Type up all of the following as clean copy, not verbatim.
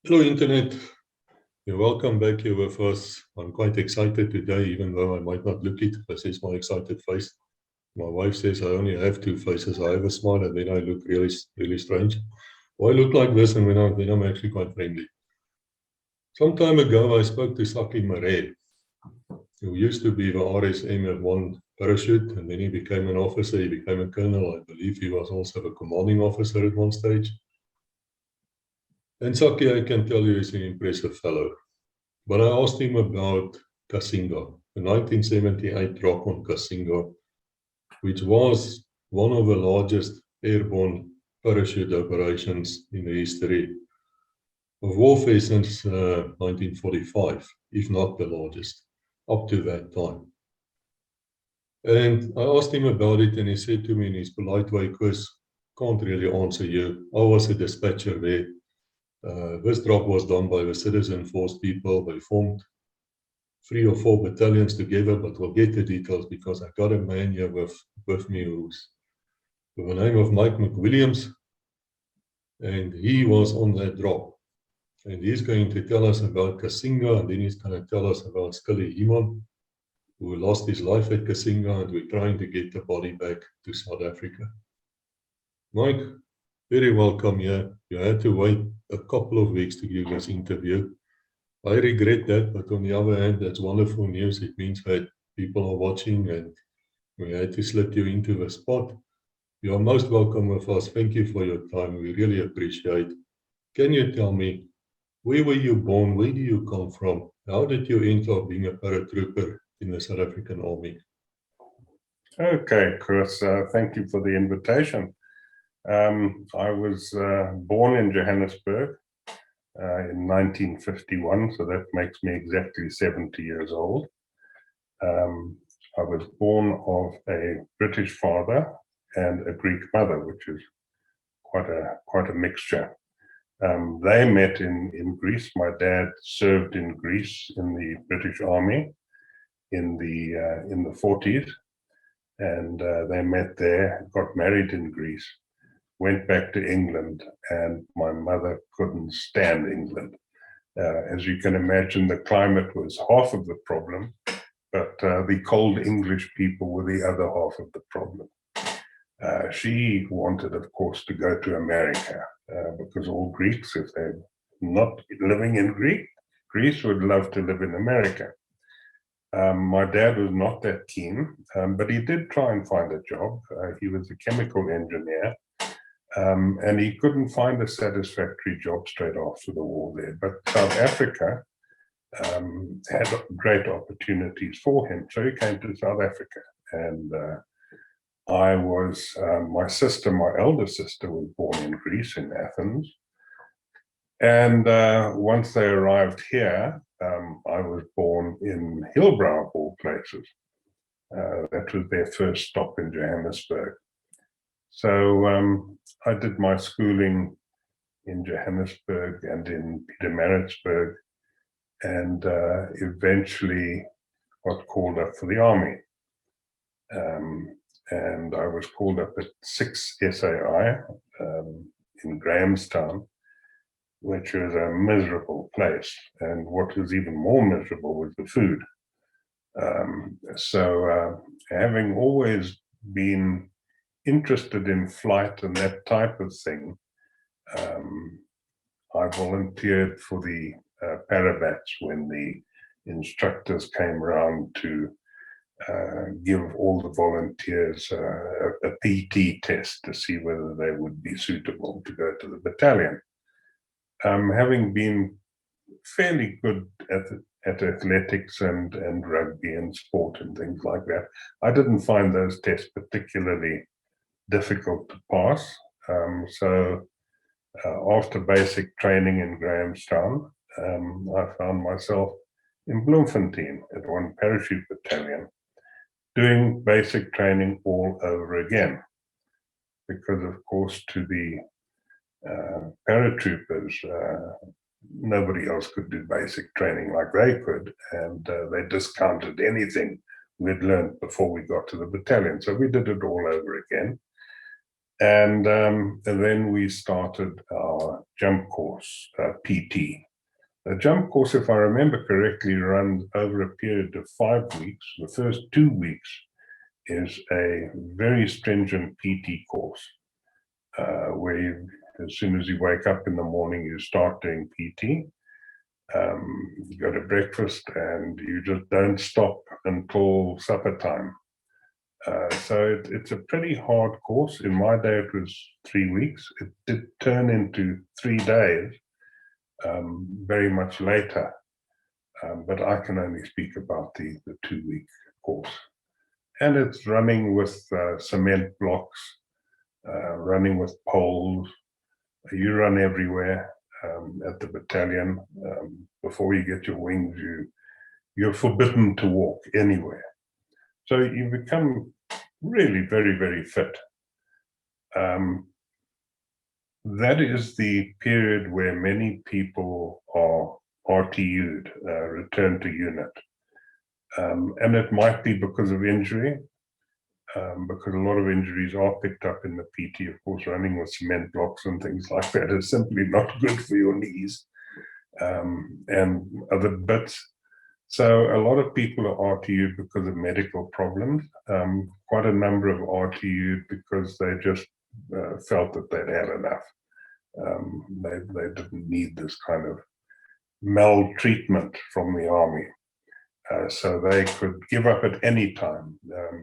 Hello, Internet. You're welcome back here with us. I'm quite excited today, even though I might not look it. This is my excited face. My wife says I only have two faces. I have a smile and then I look really strange. Well, I look like this and when I'm actually quite friendly. Some time ago, I spoke to Skillie Human, who used to be the RSM at one parachute, and then he became an officer. He became a colonel. I believe he was also a commanding officer at one stage. And Skillie, I can tell you, is an impressive fellow. But I asked him about Kasinga, the 1978 drop on Kasinga, which was one of the largest airborne parachute operations in the history of warfare since 1945, if not the largest, up to that time. And I asked him about it, and he said to me in his polite way, "Chris, can't really answer you. I was a dispatcher there. This drop was done by the citizen force people. They formed 3 or 4 battalions together, but we'll get the details because I got a man here with me who's with the name of McWilliams, and he was on that drop. And he's going to tell us about Kasinga, and then he's going to tell us about Skillie Human, who lost his life at Kasinga, and we're trying to get the body back to South Africa. Mike, very welcome here. You had to wait a couple of weeks to give this interview. I regret that, but on the other hand, that's wonderful news. It means that people are watching and we had to slip you into the spot. You are most welcome with us. Thank you for your time. We really appreciate. Can you tell me, where were you born? Where do you come from? How did you end up being a paratrooper in the South African Army? Okay, Chris, thank you for the invitation. I was born in Johannesburg in 1951, so that makes me exactly 70 years old. I was born of a British father and a Greek mother, which is quite a mixture. They met in Greece. My dad served in Greece in the British Army in the 40s, and they met there, got married in Greece, went back to England, and my mother couldn't stand England. As you can imagine, the climate was half of the problem, but the cold English people were the other half of the problem. She wanted, of course, to go to America, because all Greeks, if they're not living in Greece, would love to live in America. My dad was not that keen, but he did try and find a job. He was a chemical engineer, and he couldn't find a satisfactory job straight after the war there. But South Africa had great opportunities for him, so he came to South Africa. And my elder sister was born in Greece, in Athens. And once they arrived here, I was born in Hillbrow, of all places. That was their first stop in Johannesburg. So I did my schooling in Johannesburg and in Pietermaritzburg, and eventually got called up for the army. And I was called up at 6 SAI in Grahamstown, which was a miserable place. And what was even more miserable was the food. So having always been interested in flight and that type of thing, I volunteered for the Parabats when the instructors came around to give all the volunteers a PT test to see whether they would be suitable to go to the battalion. Having been fairly good at athletics and rugby and sport and things like that, I didn't find those tests particularly difficult to pass. So after basic training in Grahamstown, I found myself in Bloemfontein at one parachute battalion, doing basic training all over again. Because of course, to the paratroopers, nobody else could do basic training like they could, and they discounted anything we'd learned before we got to the battalion. So we did it all over again. And then we started our jump course, PT. The jump course, if I remember correctly, runs over a period of 5 weeks. The first 2 weeks is a very stringent PT course, where you, as soon as you wake up in the morning, you start doing PT. You go to breakfast and you just don't stop until supper time. So it's a pretty hard course. In my day, it was 3 weeks. It did turn into 3 days very much later, but I can only speak about the 2-week course. And it's running with cement blocks, running with poles. You run everywhere at the battalion. Before you get your wings, you're forbidden to walk anywhere. So you become really very, very fit. That is the period where many people are RTU'd, return to unit. And it might be because of injury, because a lot of injuries are picked up in the PT. Of course, running with cement blocks and things like that is simply not good for your knees and other bits. So a lot of people are RTU'd because of medical problems. Quite a number of RTU'd because they just felt that they'd had enough. They didn't need this kind of maltreatment from the army. So they could give up at any time.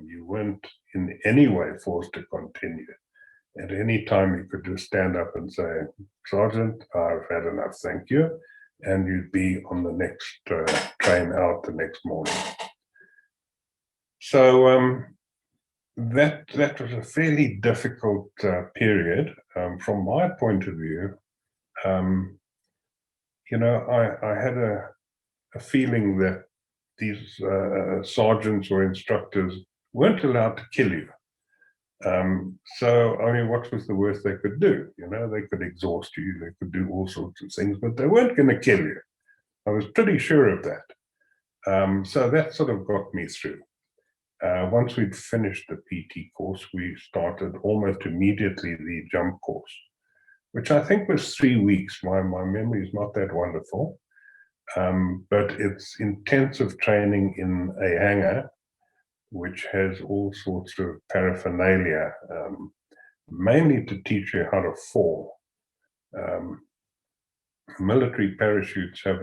You weren't in any way forced to continue. At any time you could just stand up and say, "Sergeant, I've had enough, thank you." And you'd be on the next train out the next morning. So that was a fairly difficult period. From my point of view, you know, I had a feeling that these sergeants or instructors weren't allowed to kill you. So, I mean, what was the worst they could do? You know, they could exhaust you, they could do all sorts of things, but they weren't going to kill you. I was pretty sure of that. So that sort of got me through. Once we'd finished the PT course, we started almost immediately the jump course, which I think was 3 weeks. My memory is not that wonderful, but it's intensive training in a hangar, which has all sorts of paraphernalia, mainly to teach you how to fall. Military parachutes have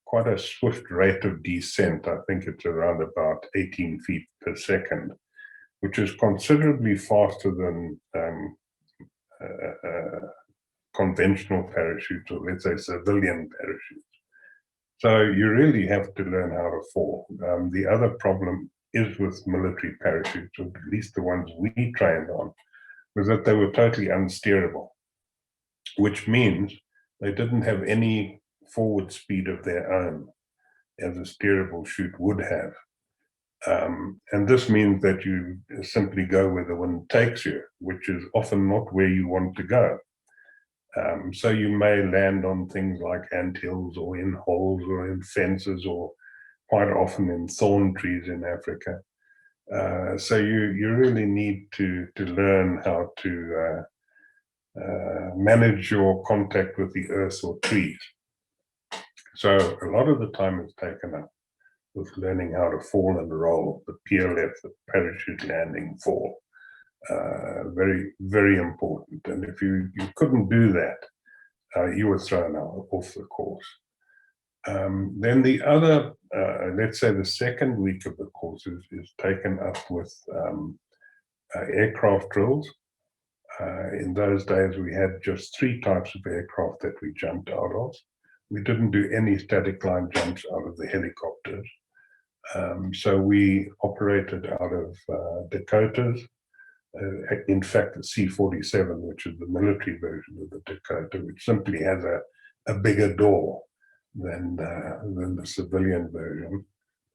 quite a swift rate of descent. I think it's around about 18 feet per second, which is considerably faster than conventional parachutes, or let's say civilian parachutes. So you really have to learn how to fall. The other problem is with military parachutes, or at least the ones we trained on, was that they were totally unsteerable, which means they didn't have any forward speed of their own, as a steerable chute would have. And this means that you simply go where the wind takes you, which is often not where you want to go. So you may land on things like anthills or in holes or in fences, or quite often in thorn trees in Africa. So you really need to learn how to manage your contact with the earth or trees. So a lot of the time is taken up with learning how to fall and roll, the PLF, the parachute landing fall. Very, very important. And if you couldn't do that, you were thrown out off the course. Then the other, let's say the second week of the course is taken up with aircraft drills. In those days, we had just 3 types of aircraft that we jumped out of. We didn't do any static line jumps out of the helicopters. So we operated out of Dakotas. In fact, the C-47, which is the military version of the Dakota, which simply has a bigger door than the civilian version.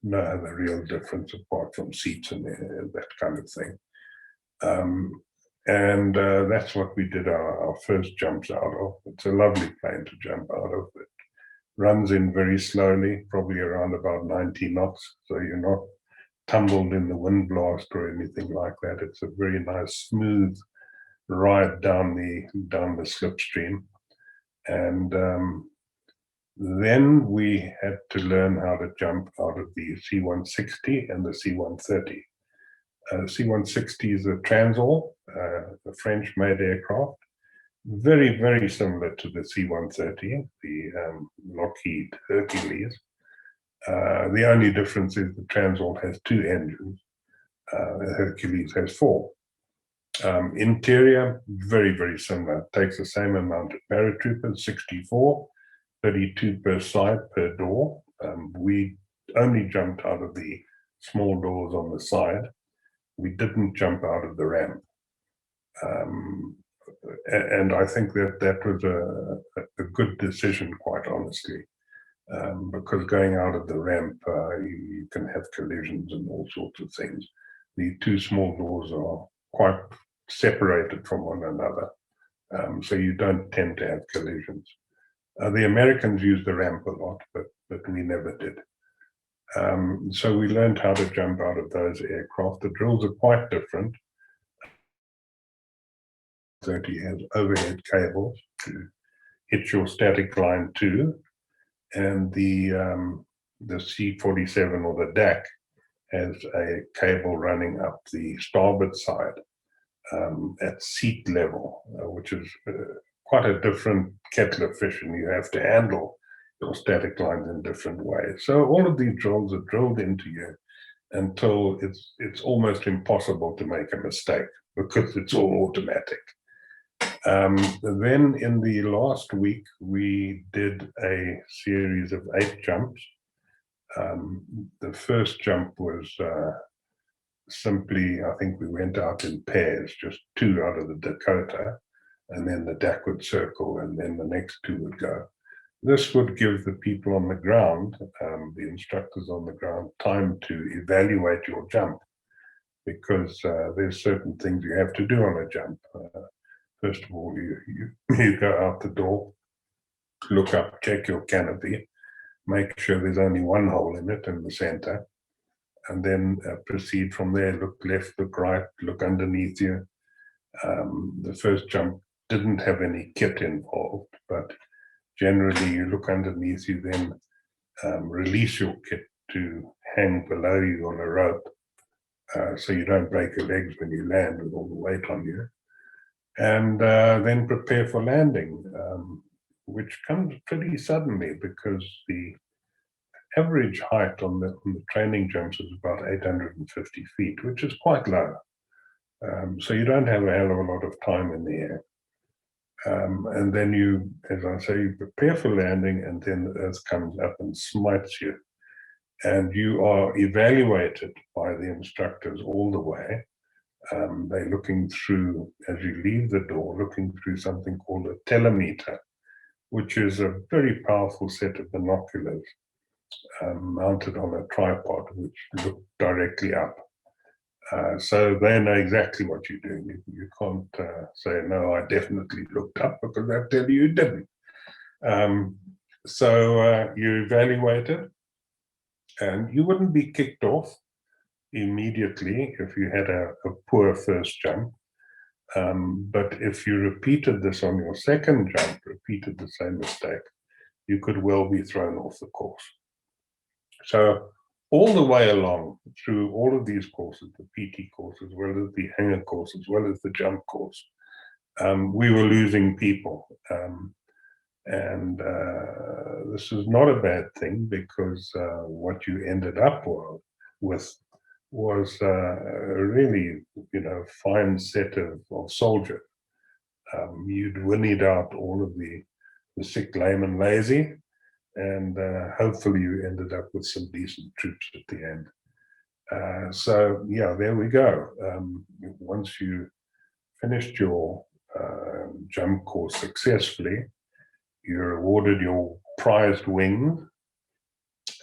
No other real difference apart from seats and that kind of thing. And that's what we did our first jumps out of. It's a lovely plane to jump out of. It runs in very slowly, probably around about 90 knots, so you're not tumbled in the wind blast or anything like that. It's a very nice, smooth ride down the slipstream. And then we had to learn how to jump out of the C-160 and the C-130. C-160 is a Transall, a French-made aircraft, very, very similar to the C-130, the Lockheed Hercules. The only difference is the Transall has 2 engines. The Hercules has 4. Interior, very, very similar. Takes the same amount of paratroopers, 64, 32 per side per door. We only jumped out of the small doors on the side. We didn't jump out of the ramp. And I think that was a good decision, quite honestly, because going out of the ramp, you can have collisions and all sorts of things. The 2 small doors are quite separated from one another, so you don't tend to have collisions. The Americans use the ramp a lot, but we never did. So we learned how to jump out of those aircraft. The drills are quite different. 30 has overhead cables to hit your static line to, and the C-47 or the DAC has a cable running up the starboard side at seat level, which is quite a different kettle of fish, and you have to handle your static lines in different ways. So all of these drills are drilled into you until it's almost impossible to make a mistake because it's all automatic. Then in the last week, we did a series of 8 jumps. The first jump was simply, I think we went out in pairs, just 2 out of the Dakota, and then the DAC would circle, and then the next 2 would go. This would give the people on the ground, the instructors on the ground, time to evaluate your jump, because there's certain things you have to do on a jump. First of all, you go out the door, look up, check your canopy, make sure there's only 1 hole in it in the center, and then proceed from there. Look left, look right, look underneath you. The first jump didn't have any kit involved, but generally you look underneath you, then release your kit to hang below you on a rope, so you don't break your legs when you land with all the weight on you. And then prepare for landing, which comes pretty suddenly because the average height on the training jumps is about 850 feet, which is quite low. So you don't have a hell of a lot of time in the air. And then you, as I say, you prepare for landing, and then the earth comes up and smites you. And you are evaluated by the instructors all the way. They're looking through, as you leave the door, looking through something called a telemeter, which is a very powerful set of binoculars mounted on a tripod, which look directly up. So they know exactly what you're doing. You can't say, no, I definitely looked up, because they'll tell you you didn't. So you evaluate it, and you wouldn't be kicked off immediately if you had a poor first jump. But if you repeated this on your second jump, repeated the same mistake, you could well be thrown off the course. So all the way along through all of these courses, the PT course, as well as the hanger course, as well as the jump course, we were losing people. And this is not a bad thing, because what you ended up with was a really, fine set of soldiers. You'd whinnied out all of the sick, lame, and lazy, and hopefully you ended up with some decent troops at the end. So yeah, there we go. Once you finished your jump course successfully, you're awarded your prized wings,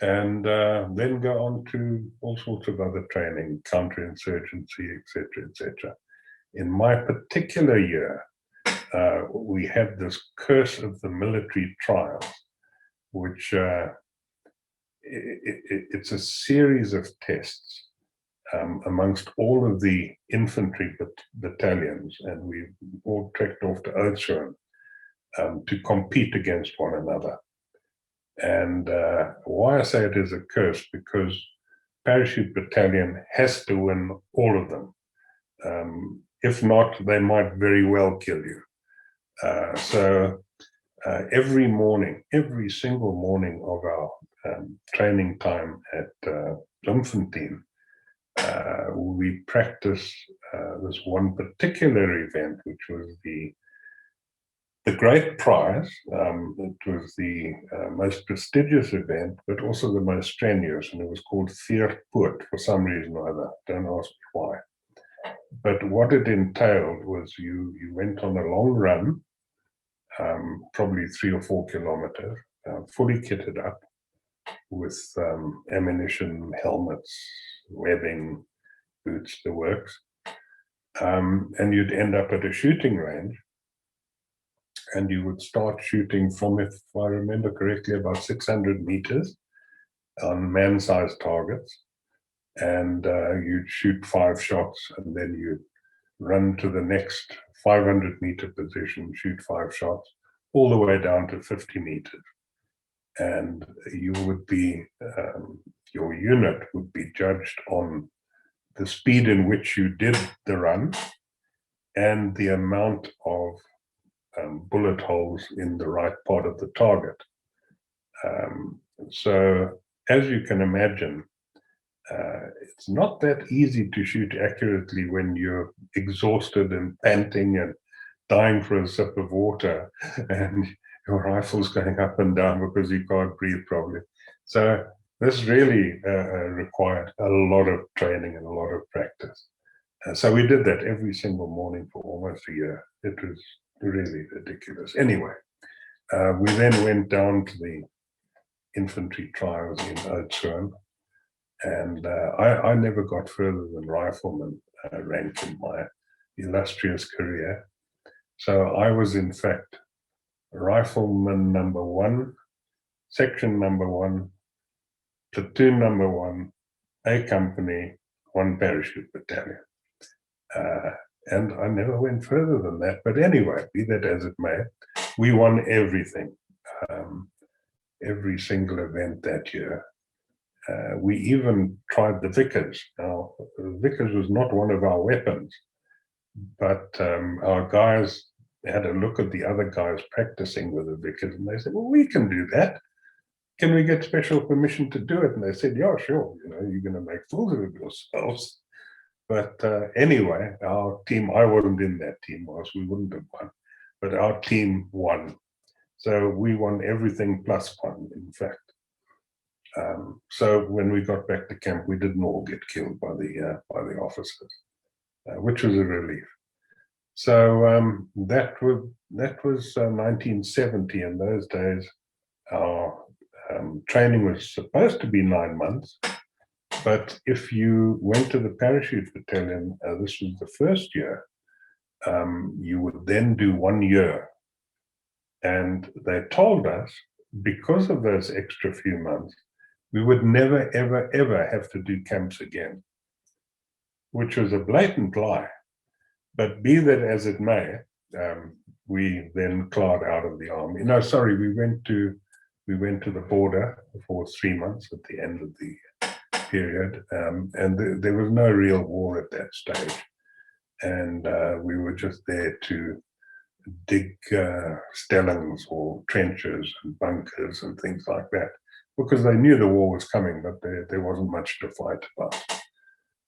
and then go on to all sorts of other training, counterinsurgency, etc., etc. In my particular year, we had this curse of the military trials, which it's a series of tests, amongst all of the infantry battalions, and we all trekked off to Oudtshoorn to compete against one another. And why I say it is a curse, because parachute battalion has to win all of them. If not, they might very well kill you. So every morning, every single morning of our training time at Bloemfontein, we practiced this one particular event, which was the great prize. It was the most prestigious event, but also the most strenuous, and it was called Veerpoort for some reason or other. Don't ask me why. But what it entailed was you went on a long run, probably 3 or 4 kilometers, fully kitted up with ammunition, helmets, webbing, boots, the works. And you'd end up at a shooting range, and you would start shooting from, if I remember correctly, about 600 meters on man-sized targets. And you'd shoot 5 shots, and then you'd run to the next 500-meter position, shoot 5 shots, all the way down to 50 meters. And you would be, your unit would be judged on the speed in which you did the run and the amount of bullet holes in the right part of the target. So as you can imagine, it's not that easy to shoot accurately when you're exhausted and panting and dying for a sip of water and your rifle's going up and down because you can't breathe properly. So this really required a lot of training and a lot of practice. So we did that every single morning for almost a year. It was really ridiculous. Anyway, we then went down to the infantry trials in Oudtshoorn, and I never got further than rifleman rank in my illustrious career. So I was in fact rifleman number 1, section number 1, platoon number 1, A company, 1 parachute battalion. And I never went further than that. But anyway, be that as it may, we won everything, every single event that year. We even tried the Vickers. Now, the Vickers was not one of our weapons, but our guys had a look at the other guys practicing with the Vickers, and they said, well, we can do that. Can we get special permission to do it? And they said, yeah, sure. You know, you're going to make fools of yourselves. But anyway, our team, I wasn't in that team, or else we wouldn't have won. But our team won. So we won everything plus 1, in fact. So when we got back to camp, we didn't all get killed by the officers, which was a relief. So that was 1970. In those days, our training was supposed to be 9 months. But if you went to the parachute battalion, this was the first year, you would then do 1 year. And they told us, because of those extra few months, we would never, ever, ever have to do camps again, which was a blatant lie. But be that as it may, we then clawed out of the army. No, sorry, we went to the border for 3 months at the end of the period, and there was no real war at that stage, and we were just there to dig stellings or trenches and bunkers and things like that, because they knew the war was coming, but there wasn't much to fight about.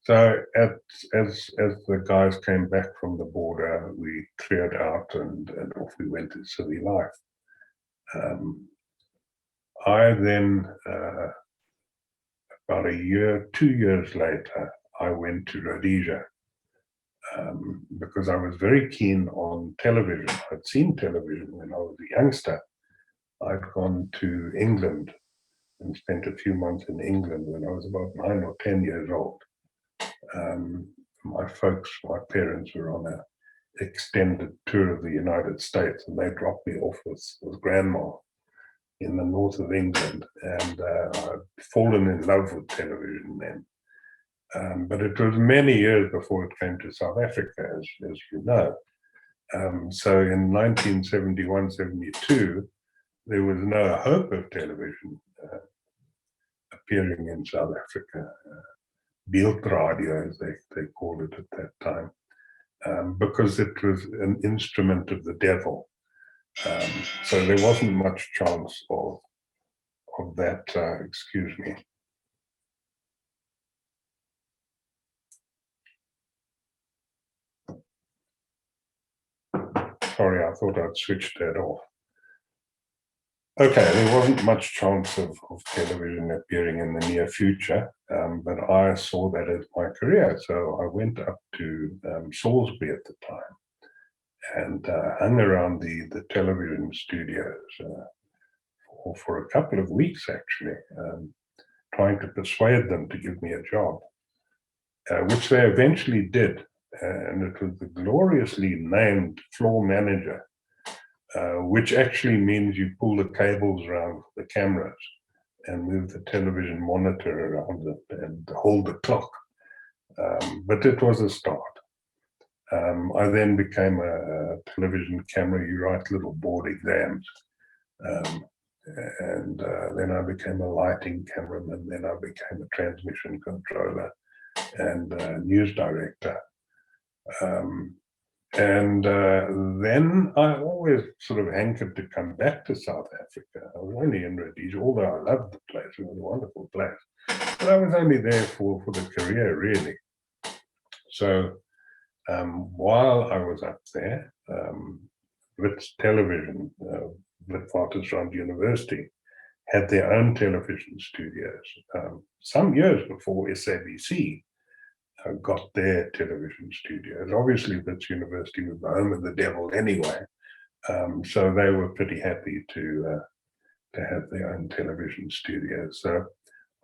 So as the guys came back from the border, we cleared out and off we went to civil life. I then about 2 years later, I went to Rhodesia because I was very keen on television. I'd seen television when I was a youngster. I'd gone to England and spent a few months in England when I was about 9 or 10 years old. My parents were on an extended tour of the United States, and they dropped me off with grandma in the north of England, and I'd fallen in love with television then. But it was many years before it came to South Africa, as you know. So in 1971-72, there was no hope of television appearing in South Africa. Beeldradio, as they called it at that time, because it was an instrument of the devil. So there wasn't much chance of that. Excuse me. Sorry, I thought I'd switched that off. Okay, there wasn't much chance of television appearing in the near future, but I saw that as my career. So I went up to Salisbury at the time and hung around the television studios for a couple of weeks, actually, trying to persuade them to give me a job, which they eventually did. And it was the gloriously named floor manager, which actually means you pull the cables around the cameras and move the television monitor around it and hold the clock. But it was a start. I then became a television camera. You write little board exams. And then I became a lighting cameraman. Then I became a transmission controller and news director. And then I always sort of hankered to come back to South Africa. I was only in Rhodesia, although I loved the place. It was a wonderful place. But I was only there for the career, really. So while I was up there, Wits Television, Witwatersrand University, had their own television studios. Some years before SABC got their television studios. Obviously, Wits University was the home of the devil anyway, so they were pretty happy to have their own television studios. So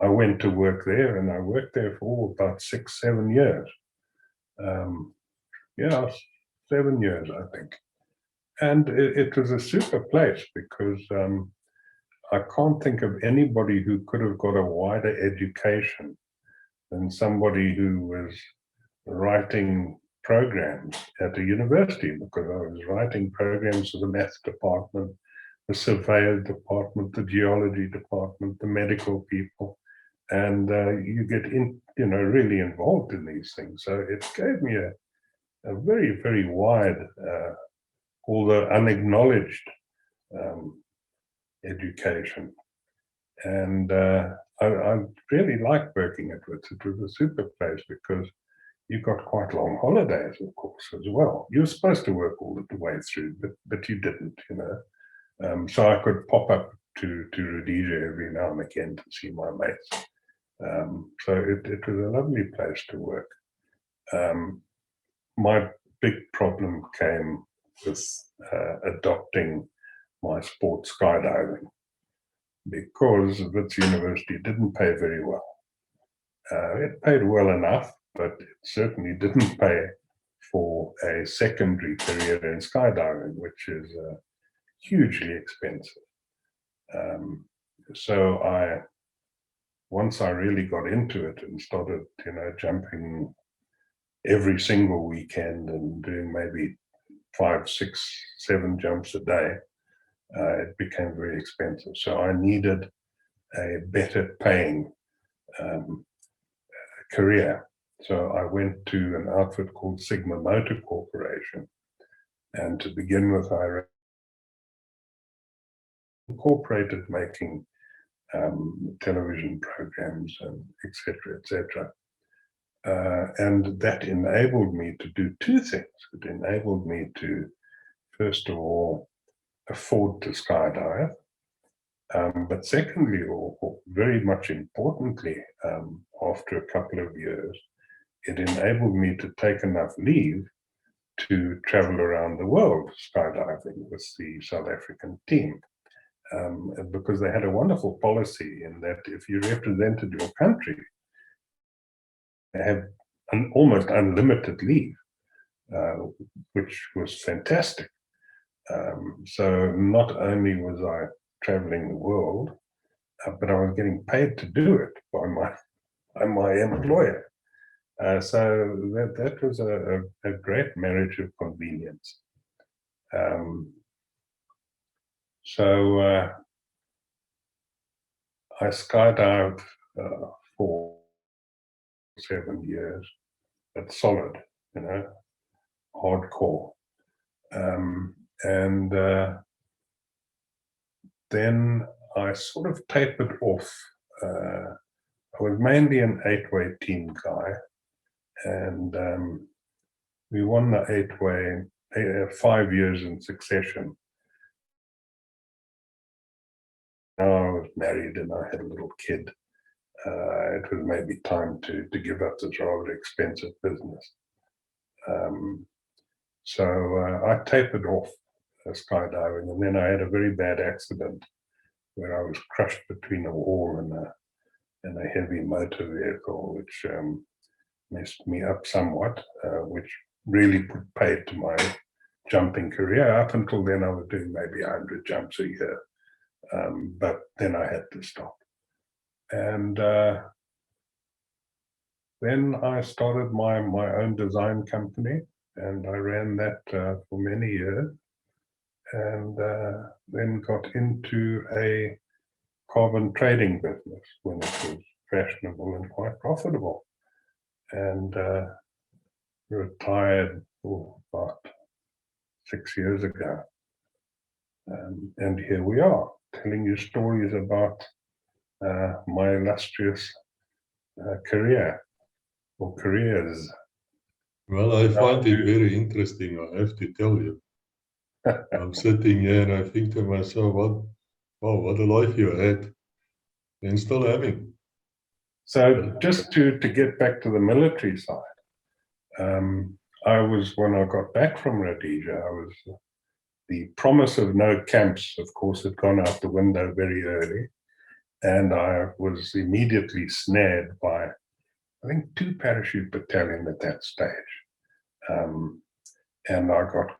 I went to work there, and I worked there for about 6-7 years. Yeah, 7 years, I think. And it was a super place because I can't think of anybody who could have got a wider education than somebody who was writing programs at a university, because I was writing programs for the maths department, the surveyor department, the geology department, the medical people, and you get really involved in these things. So it gave me a very, very wide, although unacknowledged, education. And I really liked working at Wits. It was a super place because you got quite long holidays, of course, as well. You were supposed to work all the way through, but you didn't, so I could pop up to Rhodesia every now and again to see my mates. So it was a lovely place to work. My big problem came with adopting my sport, skydiving, because Wits University didn't pay very well. It paid well enough, but it certainly didn't pay for a secondary career in skydiving, which is hugely expensive. So once I really got into it and started, jumping every single weekend and doing maybe 5, 6, 7 jumps a day, it became very expensive. So I needed a better paying career. So I went to an outfit called Sigma Motor Corporation. And to begin with, I incorporated making television programs and etc. And that enabled me to do two things. It enabled me to, first of all, afford to skydive, but secondly, or very much importantly, after a couple of years, it enabled me to take enough leave to travel around the world skydiving with the South African team, because they had a wonderful policy in that if you represented your country, they had almost unlimited leave, which was fantastic. So not only was I traveling the world, but I was getting paid to do it by my employer. So that was a great marriage of convenience. So I skydived for 7 years. That's solid, you know, hardcore. And then I sort of tapered off. I was mainly an 8-way team guy, and we won the 8-way 5 years in succession. Now I was married and I had a little kid. It was maybe time to give up this rather expensive business. So I tapered off skydiving, and then I had a very bad accident where I was crushed between a wall and a heavy motor vehicle, which messed me up somewhat, which really put paid to my jumping career. Up until then, I was doing maybe 100 jumps a year, but then I had to stop. And then I started my own design company, and I ran that for many years, and then got into a carbon trading business when it was fashionable and quite profitable, and retired about 6 years ago. And here we are, telling you stories about my illustrious career, or careers. Well, I find it very interesting, I have to tell you. I'm sitting here and I think to myself, what a life you had, and still having. So just to get back to the military side, I was, when I got back from Rhodesia, I was, the promise of no camps, of course, had gone out the window very early. And I was immediately snared by, I think, 2 parachute battalion at that stage. And I got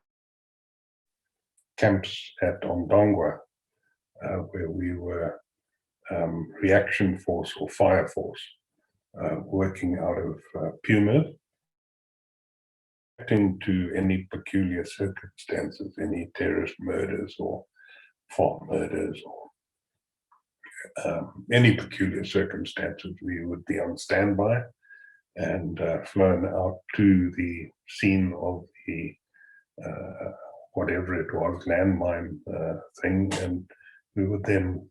camps at Ondongwa, where we were reaction force or fire force, working out of Puma, reacting to any peculiar circumstances, any terrorist murders or farm murders, or any peculiar circumstances. We would be on standby and flown out to the scene of the whatever it was, landmine thing, and we would then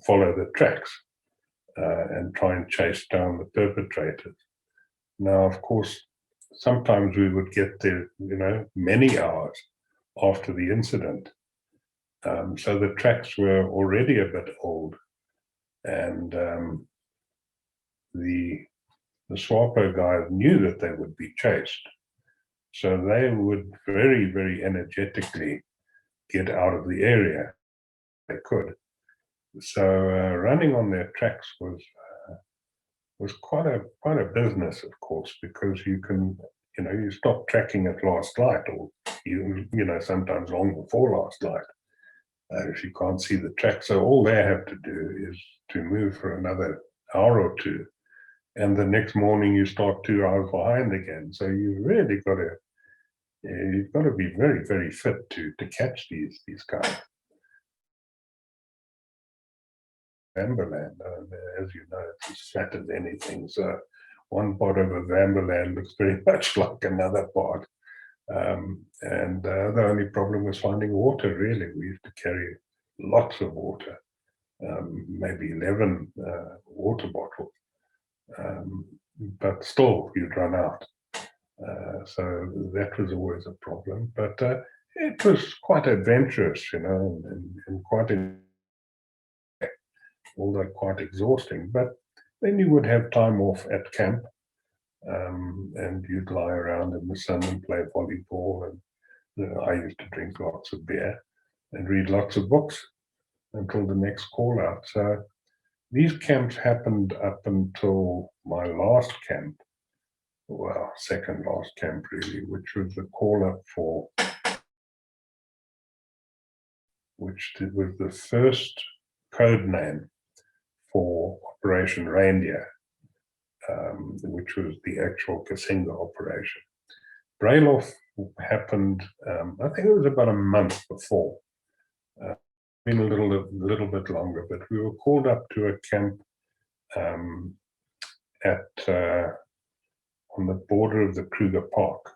follow the tracks and try and chase down the perpetrators. Now, of course, sometimes we would get there, you know, many hours after the incident. So the tracks were already a bit old, and the SWAPO guys knew that they would be chased. So they would very, very energetically get out of the area if they could. So running on their tracks was quite a business, of course, because you can, you know, you stop tracking at last light, or you know, sometimes long before last light, if you can't see the track. So all they have to do is to move for another hour or two, and the next morning you start 2 hours behind again. So you really got to, you've got to be very, very fit to catch these guys. Vamberland, as you know, it's as flat as anything. So one part of a Vamberland looks very much like another part. And the only problem was finding water, really. We used to carry lots of water, maybe 11 water bottles. But still, you'd run out. So that was always a problem. But it was quite adventurous, you know, and quite, although quite exhausting. But then you would have time off at camp, and you'd lie around in the sun and play volleyball. And you know, I used to drink lots of beer and read lots of books until the next call out. So these camps happened up until my last camp, well, second last camp really, which was the call up for, which was the first code name for Operation Reindeer. which was the actual Kasinga operation. Brailoff happened, I think it was about a month before, been a little bit longer, but we were called up to a camp on the border of the Kruger Park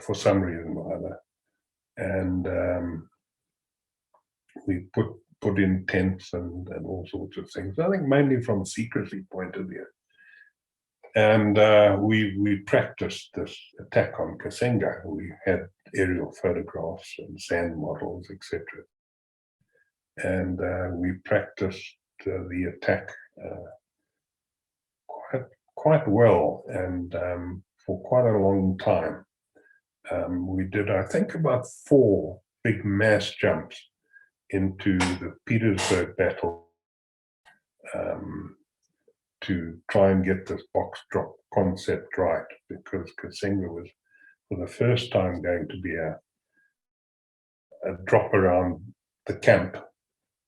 for some reason or other, and we put in tents and all sorts of things. I think mainly from a secrecy point of view. And we practiced this attack on Kasinga. We had aerial photographs and sand models, etc. And we practiced the attack quite well, and for quite a long time. We did, I think, about 4 big mass jumps into the Petersburg battle to try and get this box drop concept right, because Kasinga was for the first time going to be a drop around the camp,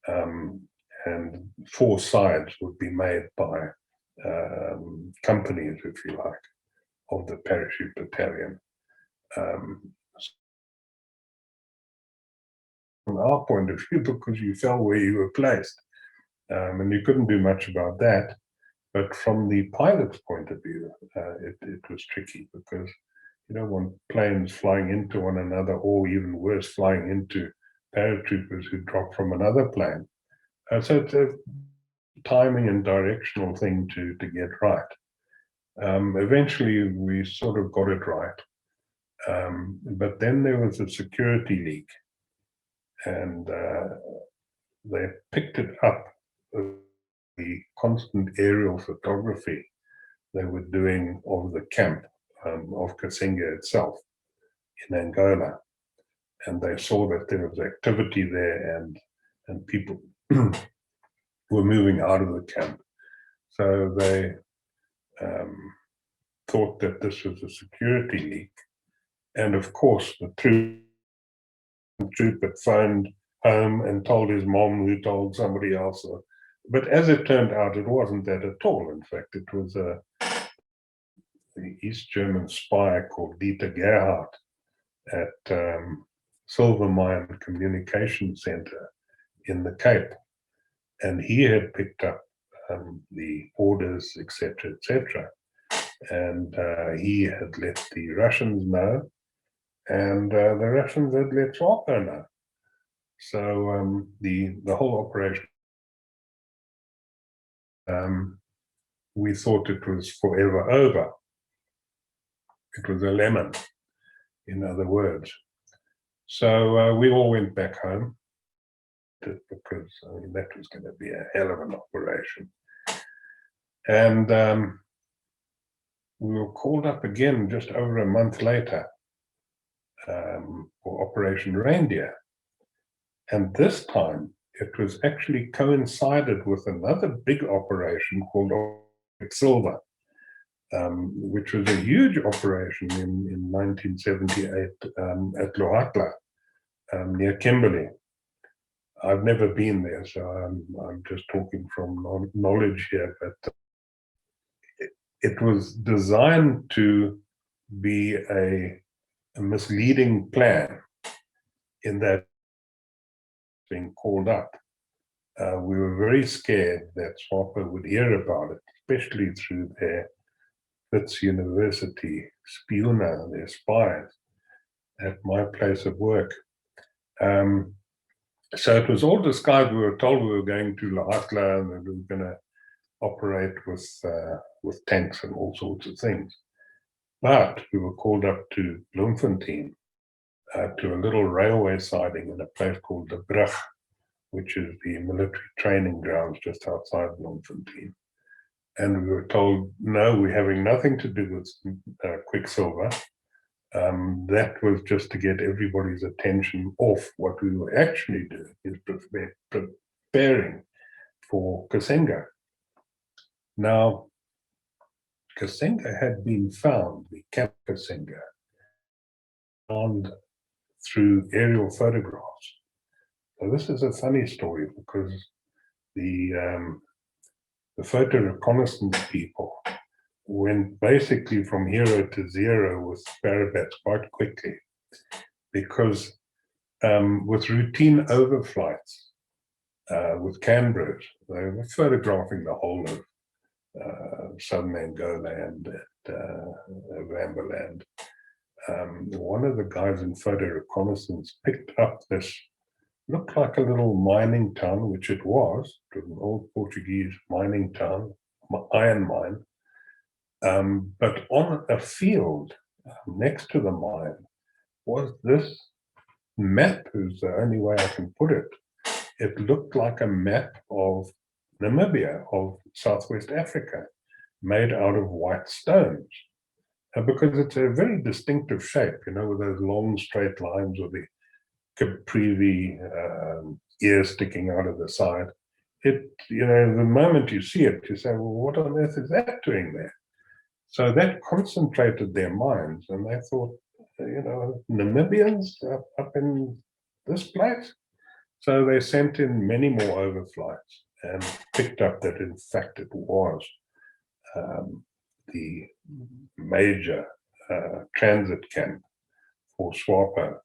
and 4 sides would be made by companies, if you like, of the parachute battalion. From our point of view, because you fell where you were placed, and you couldn't do much about that. But from the pilot's point of view, it was tricky, because you don't want planes flying into one another, or even worse, flying into paratroopers who drop from another plane. So it's a timing and directional thing to get right. Eventually, we sort of got it right. But then there was a security leak, and they picked it up, the constant aerial photography they were doing of the camp of Kasinga itself in Angola. And they saw that there was activity there, and people were moving out of the camp. So they thought that this was a security leak. And of course, the trooper phoned home and told his mom, who told somebody else. But as it turned out, it wasn't that at all. In fact, it was the East German spy called Dieter Gerhardt at Silver Mine Communication Center in the Cape. And he had picked up the orders, etc., etc. And he had let the Russians know, and the Russians had let Swapo know. So the whole operation, we thought it was forever over. It was a lemon, in other words. So we all went back home, because I mean, that was going to be a hell of an operation. And we were called up again just over a month later for Operation Reindeer. And this time it was actually coincided with another big operation called Silver, which was a huge operation in 1978 at Lohatla, near Kimberley. I've never been there, so I'm just talking from knowledge here, but it was designed to be a misleading plan, in that being called up. We were very scared that Swapo would hear about it, especially through their Wits University spioner, their spies, at my place of work. So it was all disguised. We were told we were going to Lohatla and we were going to operate with tanks and all sorts of things. But we were called up to Bloemfontein, to a little railway siding in a place called the Brug, which is the military training grounds just outside Bloemfontein. And we were told, no, we're having nothing to do with Quicksilver. That was just to get everybody's attention off what we were actually doing, is preparing for Kasinga. Now, Kasinga had been found, the Camp Kasinga, found through aerial photographs. So this is a funny story, because the the photo reconnaissance people went basically from hero to zero with Parabats quite quickly, because with routine overflights with Canberras, they were photographing the whole of southern Angola and Vamberland. One of the guys in photo reconnaissance picked up this, looked like a little mining town, which it was an old Portuguese mining town, iron mine. But on a field next to the mine was this map, is the only way I can put it. It looked like a map of Namibia, of Southwest Africa, made out of white stones. Because it's a very distinctive shape, you know, with those long straight lines, or the caprivi ear sticking out of the side. It, you know, the moment you see it, you say, well, what on earth is that doing there? So that concentrated their minds, and they thought, you know, Namibians up in this place. So they sent in many more overflights and picked up that, in fact, it was the major transit camp for SWAPO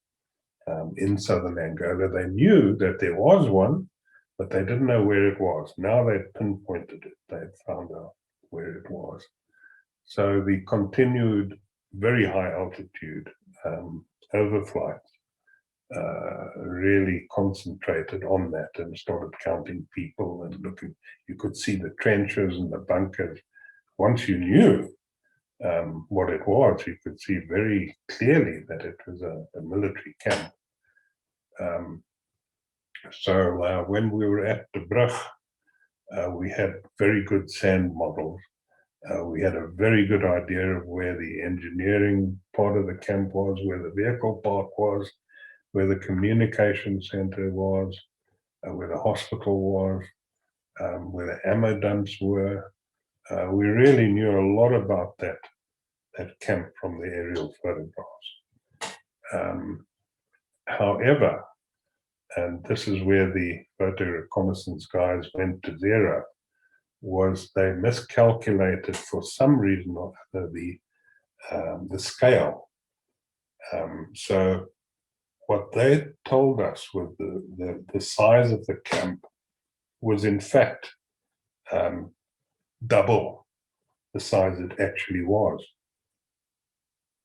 in southern Angola. They knew that there was one, but they didn't know where it was. Now they'd pinpointed it. They'd found out where it was. So the continued very high altitude overflights really concentrated on that and started counting people and looking. You could see the trenches and the bunkers. Once you knew what it was, you could see very clearly that it was a military camp. So when we were at the Brug, we had very good sand models. We had a very good idea of where the engineering part of the camp was, where the vehicle park was, where the communication center was, where the hospital was, where the ammo dumps were. We really knew a lot about that camp from the aerial photographs. However, and this is where the photo reconnaissance guys went to zero, was they miscalculated for some reason or other the scale. So what they told us was the size of the camp was in fact double the size it actually was.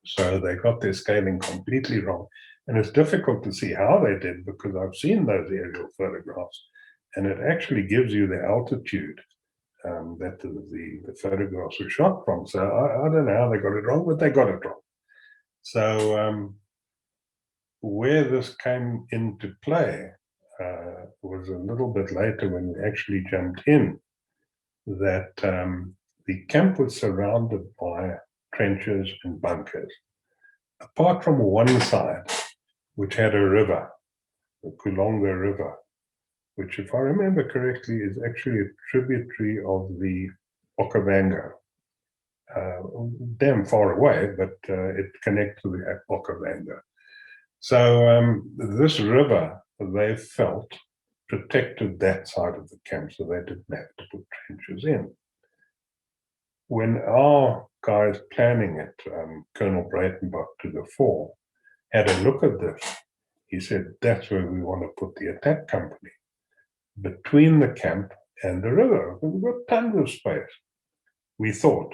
So they got their scaling completely wrong. And it's difficult to see how they did, because I've seen those aerial photographs, and it actually gives you the altitude that the photographs were shot from. So I don't know how they got it wrong, but they got it wrong. So where this came into play was a little bit later, when we actually jumped in, that the camp was surrounded by trenches and bunkers. Apart from one side, which had a river, the Kulonga River, which, if I remember correctly, is actually a tributary of the Okavango. Damn far away, but it connects to the Okavango. So this river, they felt, protected that side of the camp, so they didn't have to put trenches in. When our guys planning it, Colonel Breitenbach to the fore, had a look at this, he said, that's where we want to put the attack company, between the camp and the river. We've got tons of space, we thought.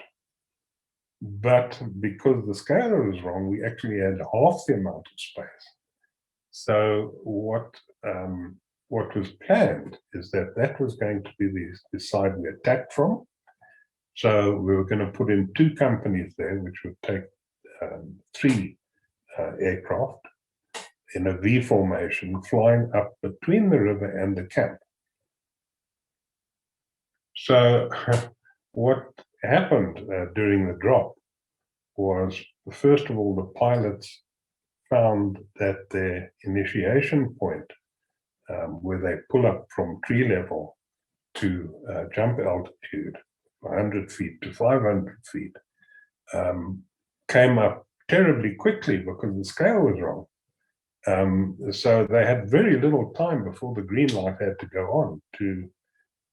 But because the scale was wrong, we actually had half the amount of space. So what was planned is that was going to be the side we attacked from. So we were going to put in two companies there, which would take 3 aircraft in a V formation, flying up between the river and the camp. So what happened during the drop was, first of all, the pilots found that their initiation point, where they pull up from tree level to jump altitude, 100 feet to 500 feet, came up terribly quickly because the scale was wrong. So they had very little time before the green light had to go on to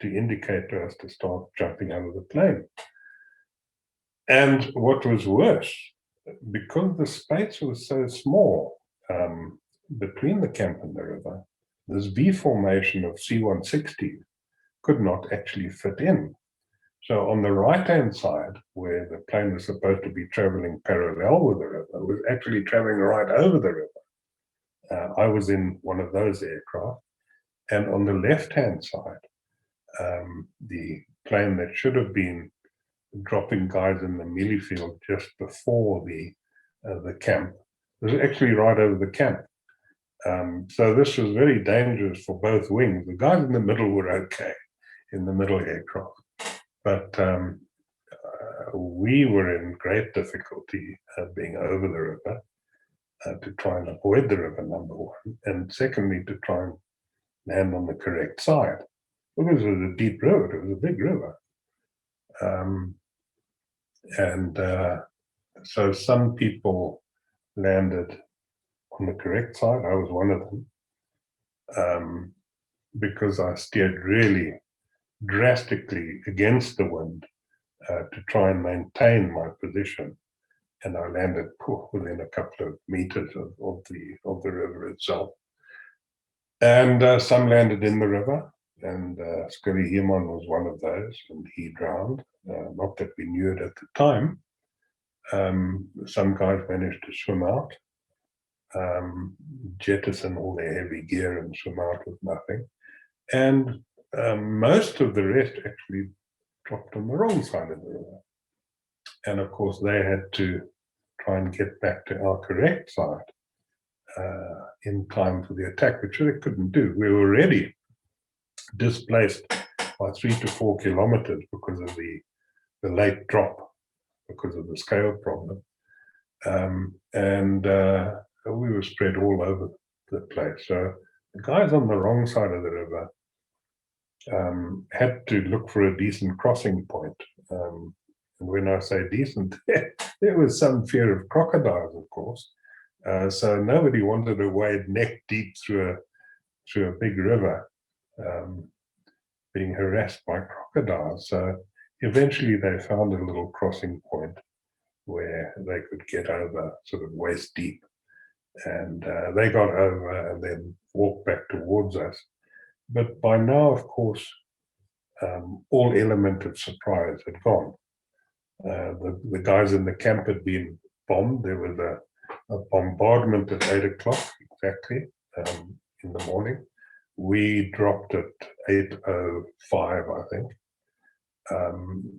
to indicate to us to start jumping out of the plane. And what was worse, because the space was so small between the camp and the river, this V formation of C-160 could not actually fit in. So on the right-hand side, where the plane was supposed to be traveling parallel with the river, was actually traveling right over the river. I was in one of those aircraft, and on the left-hand side, the plane that should have been dropping guys in the mealie field just before the camp was actually right over the camp. So this was very dangerous for both wings. The guys in the middle were okay in the middle aircraft, but we were in great difficulty being over the river to try and avoid the river, number one, and secondly, to try and land on the correct side. Because it was a deep river, it was a big river. So some people landed on the correct side. I was one of them, because I steered really drastically against the wind to try and maintain my position, and I landed within a couple of meters of the river itself. And some landed in the river, and Skillie Human was one of those, and he drowned. Not that we knew it at the time. Some guys managed to swim out, jettison all their heavy gear and swim out with nothing. And most of the rest actually dropped on the wrong side of the river. And of course, they had to try and get back to our correct side in time for the attack, which they couldn't do. We were already displaced by 3 to 4 kilometers because of the late drop, because of the scale problem. We were spread all over the place. So the guys on the wrong side of the river had to look for a decent crossing point. And when I say decent, there was some fear of crocodiles, of course. So nobody wanted to wade neck deep through a big river, being harassed by crocodiles. So eventually they found a little crossing point where they could get over sort of waist deep. And they got over and then walked back towards us. But by now, of course, all element of surprise had gone. The guys in the camp had been bombed. There was a bombardment at 8 o'clock exactly in the morning. We dropped at 8:05, I think.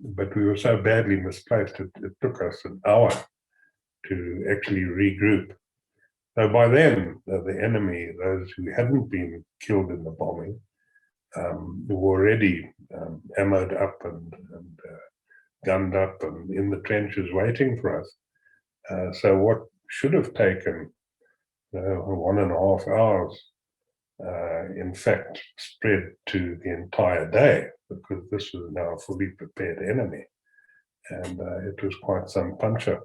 But we were so badly misplaced, it took us an hour to actually regroup. So by then, the enemy, those who hadn't been killed in the bombing, were already ammoed up and gunned up and in the trenches waiting for us. So what should have taken 1.5 hours, in fact, spread to the entire day, because this was now a fully prepared enemy. And it was quite some punch-up.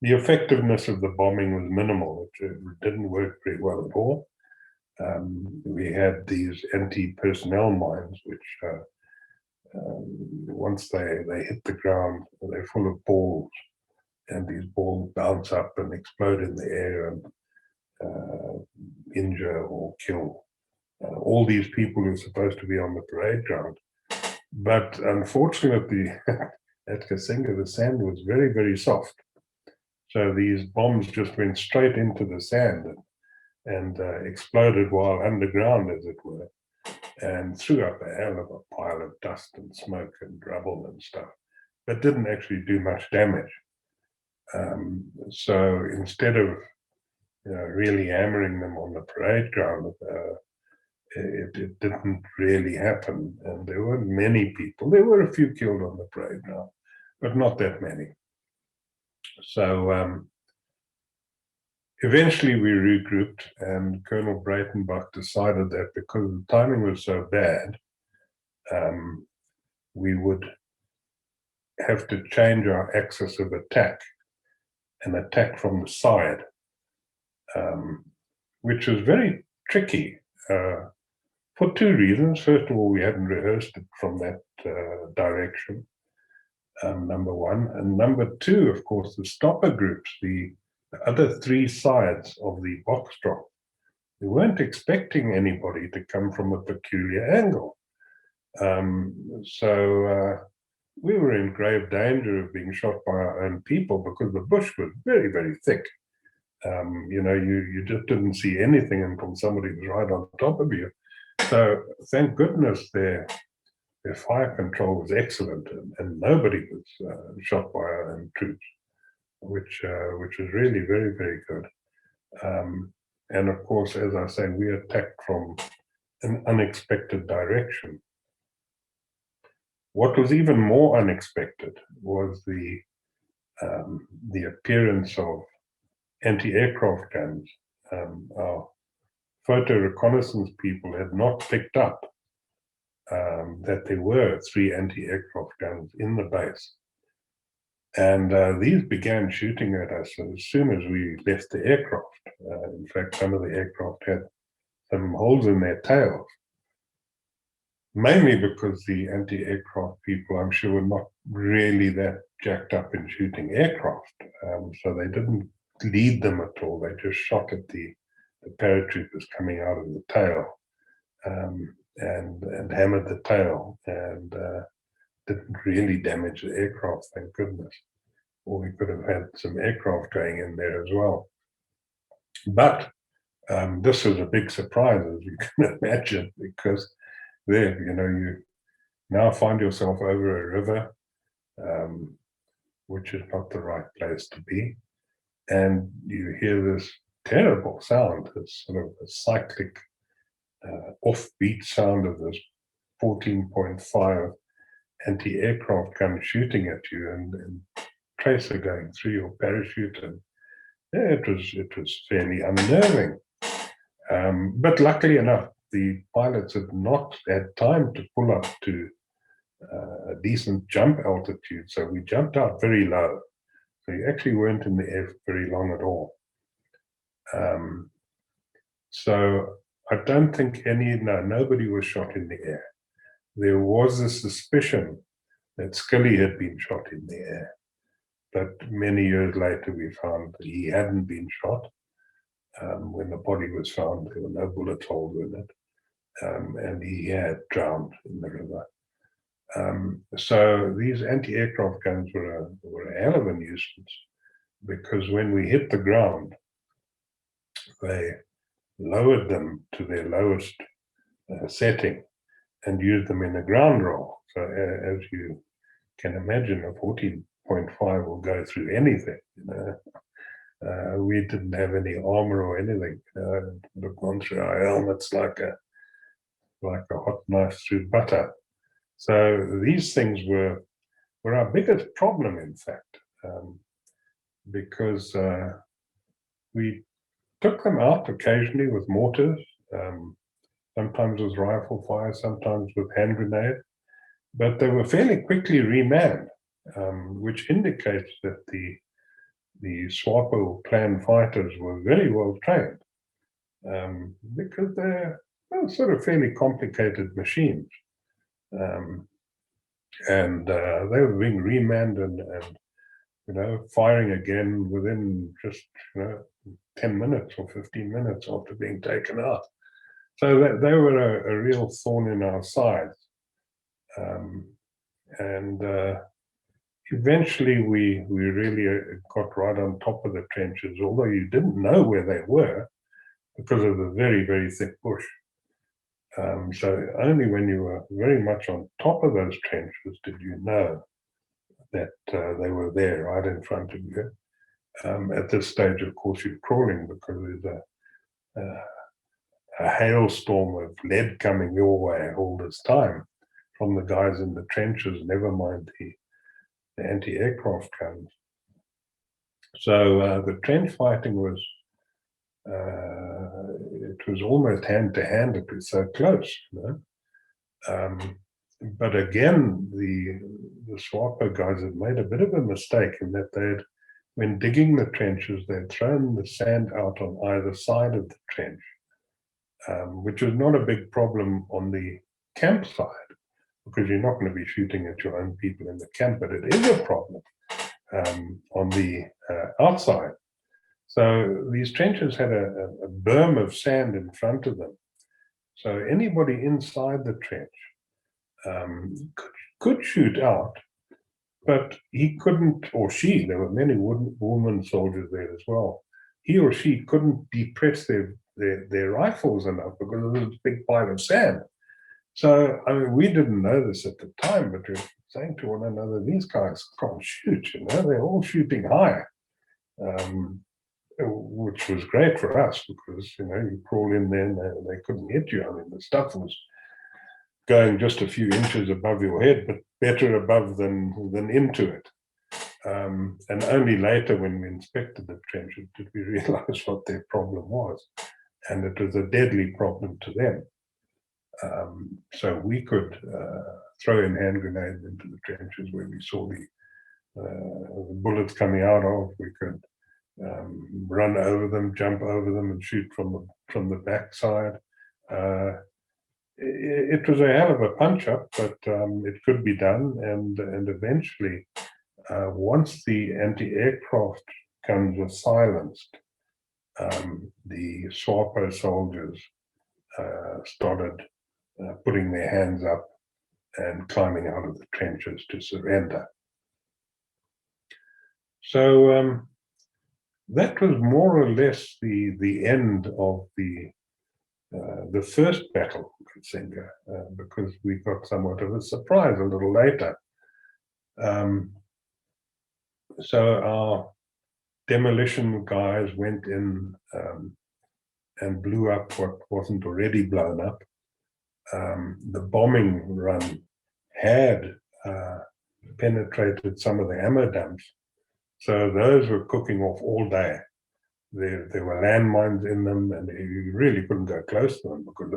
The effectiveness of the bombing was minimal. It didn't work very well at all. We had these anti-personnel mines, which once they hit the ground, they're full of balls, and these balls bounce up and explode in the air and injure or kill all these people who are supposed to be on the parade ground. But unfortunately, at Kasinga, the sand was very, very soft. So these bombs just went straight into the sand and exploded while underground, as it were, and threw up a hell of a pile of dust and smoke and rubble and stuff, but didn't actually do much damage. So instead of really hammering them on the parade ground, it didn't really happen. And there weren't many people. There were a few killed on the parade ground, but not that many. So eventually we regrouped, and Colonel Breitenbach decided that because the timing was so bad, we would have to change our axis of attack and attack from the side, which was very tricky for two reasons. First of all, we hadn't rehearsed it from that direction, number one. And number two, of course, the stopper groups, the other three sides of the box drop, we weren't expecting anybody to come from a peculiar angle. So we were in grave danger of being shot by our own people because the bush was very, very thick. You know, you just didn't see anything until somebody was right on top of you. So thank goodness their fire control was excellent, and nobody was shot by our own troops, which was really very, very good. And of course, as I say, we attacked from an unexpected direction. What was even more unexpected was the appearance of anti-aircraft guns. Our photo reconnaissance people had not picked up that there were 3 anti-aircraft guns in the base. And these began shooting at us as soon as we left the aircraft. In fact, some of the aircraft had some holes in their tails, mainly because the anti-aircraft people, I'm sure, were not really that jacked up in shooting aircraft. So they didn't lead them at all. They just shot at the paratroopers coming out of the tail, and hammered the tail, and didn't really damage the aircraft, thank goodness. Or we could have had some aircraft going in there as well. But this was a big surprise, as you can imagine, because there, you know, you now find yourself over a river, which is not the right place to be, and you hear this terrible sound, this sort of a cyclic offbeat sound of this 14.5 anti-aircraft gun shooting at you, and tracer going through your parachute, and yeah, it was fairly unnerving. But luckily enough, the pilots had not had time to pull up to a decent jump altitude, so we jumped out very low. So you actually weren't in the air for very long at all. So I don't think nobody was shot in the air. There was a suspicion that Skillie had been shot in the air, but many years later we found that he hadn't been shot. When the body was found, there were no bullet holes in it, and he had drowned in the river. So these anti-aircraft guns were a hell of a nuisance, because when we hit the ground, they lowered them to their lowest setting and used them in a ground roll. So as you can imagine, a 14.5 will go through anything. You know, we didn't have any armor or anything. It would have gone through our helmets like a hot knife through butter. So these things were our biggest problem, in fact, because we took them out occasionally with mortars, sometimes with rifle fire, sometimes with hand grenade, but they were fairly quickly remanned, which indicates that the SWAPO plan fighters were very well trained, because they're sort of fairly complicated machines. And they were being remanned and you know, firing again within just 10 minutes or 15 minutes after being taken out. So they were a real thorn in our sides. And eventually we really got right on top of the trenches, although you didn't know where they were because of the very, very thick bush. So only when you were very much on top of those trenches did you know that they were there right in front of you. At this stage, of course, you're crawling because there's a hailstorm of lead coming your way all this time from the guys in the trenches, never mind the anti-aircraft guns. So the trench fighting was, it was almost hand to hand, it was so close, you know. But again, the SWAPO guys had made a bit of a mistake in that when digging the trenches, they'd thrown the sand out on either side of the trench. which is not a big problem on the campsite, because you're not going to be shooting at your own people in the camp, but it is a problem on the outside. So these trenches had a berm of sand in front of them. So anybody inside the trench could shoot out, but he couldn't, or she, there were many women soldiers there as well, he or she couldn't depress their rifles enough because of this big pile of sand. So, I mean, we didn't know this at the time, but we were saying to one another, these guys can't shoot, you know, they're all shooting high, which was great for us because, you know, you crawl in there and they couldn't hit you. I mean, the stuff was going just a few inches above your head, but better above than into it. And only later, when we inspected the trenches, did we realize what their problem was. And it was a deadly problem to them. So we could throw in hand grenades into the trenches where we saw the bullets coming out of. We could run over them, jump over them, and shoot from the backside. It was a hell of a punch-up, but it could be done. And eventually, once the anti-aircraft guns were silenced, the SWAPO soldiers started putting their hands up and climbing out of the trenches to surrender. So that was more or less the end of the first Battle of Cassinga, because we got somewhat of a surprise a little later. So our demolition guys went in and blew up what wasn't already blown up. The bombing run had penetrated some of the ammo dumps, so those were cooking off all day. There were landmines in them, and you really couldn't go close to them because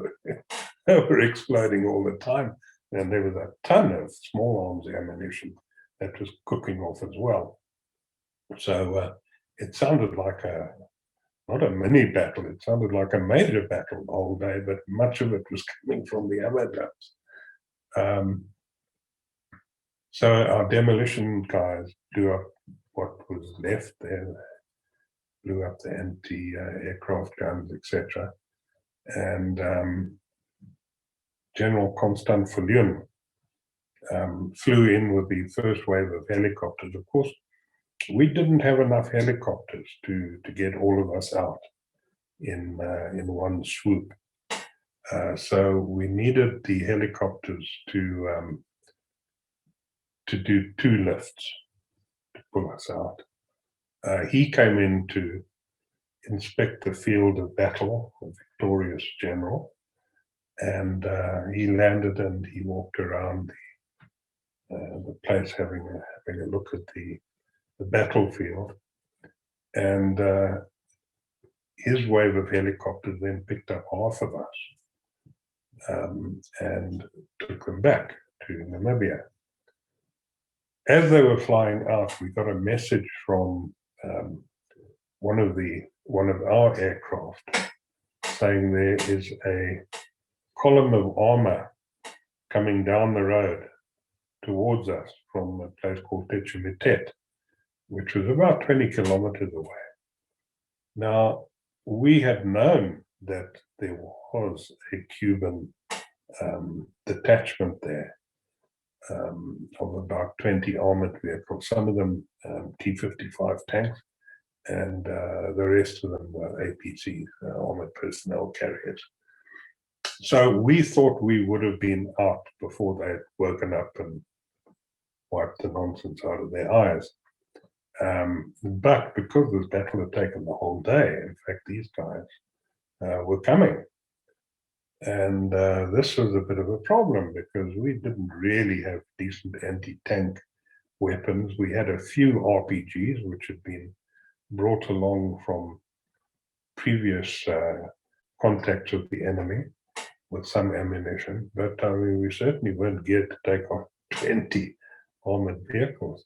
they were exploding all the time. And there was a ton of small arms ammunition that was cooking off as well. So it sounded like not a mini battle, it sounded like a major battle the whole day, but much of it was coming from the ammo dumps. So our demolition guys blew up what was left there, blew up the anti-aircraft guns, etc. And General Constant Viljoen flew in with the first wave of helicopters. Of course, we didn't have enough helicopters to get all of us out in one swoop. So we needed the helicopters to do 2 lifts to pull us out. He came in to inspect the field of battle, a victorious general, and he landed and he walked around the place having a look at the battlefield, and his wave of helicopters then picked up half of us and took them back to Namibia. As they were flying out, we got a message from one of our aircraft saying there is a column of armor coming down the road towards us from a place called Techimitet, which was about 20 kilometers away. Now, we had known that there was a Cuban detachment there of about 20 armored vehicles, some of them T-55 tanks, and the rest of them were APCs, armored personnel carriers. So we thought we would have been out before they had woken up and wiped the nonsense out of their eyes. But because this battle had taken the whole day, in fact, these guys were coming. And this was a bit of a problem because we didn't really have decent anti-tank weapons. We had a few RPGs, which had been brought along from previous contacts with the enemy with some ammunition, but I mean, we certainly weren't geared to take on 20 armored vehicles.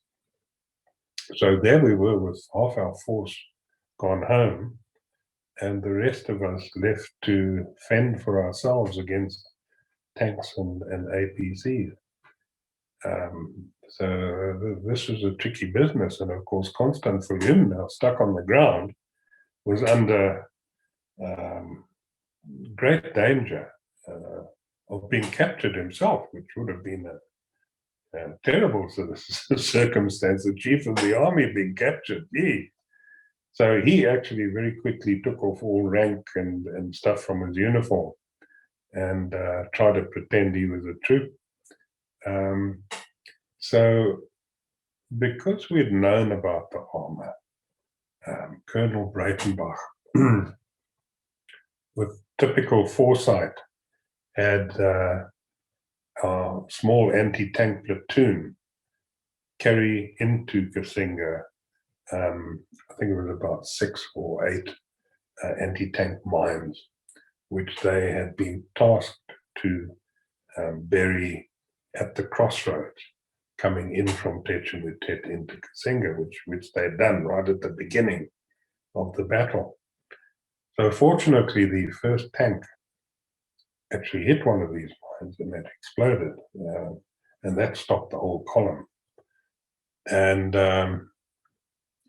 So there we were with half our force gone home, and the rest of us left to fend for ourselves against tanks and APCs. So this was a tricky business, and of course Constant Viljoen, now stuck on the ground, was under great danger of being captured himself, which would have been a terrible circumstance, the chief of the army being captured. So he actually very quickly took off all rank and stuff from his uniform and tried to pretend he was a troop. So because we'd known about the armor, Colonel Breitenbach, with typical foresight, had our small anti-tank platoon carry into Kasinga, I think it was about 6 or 8 anti-tank mines, which they had been tasked to bury at the crossroads coming in from Techemutet into Kasinga, which they'd done right at the beginning of the battle. So fortunately, the first tank actually hit one of these mines and that exploded, and that stopped the whole column. And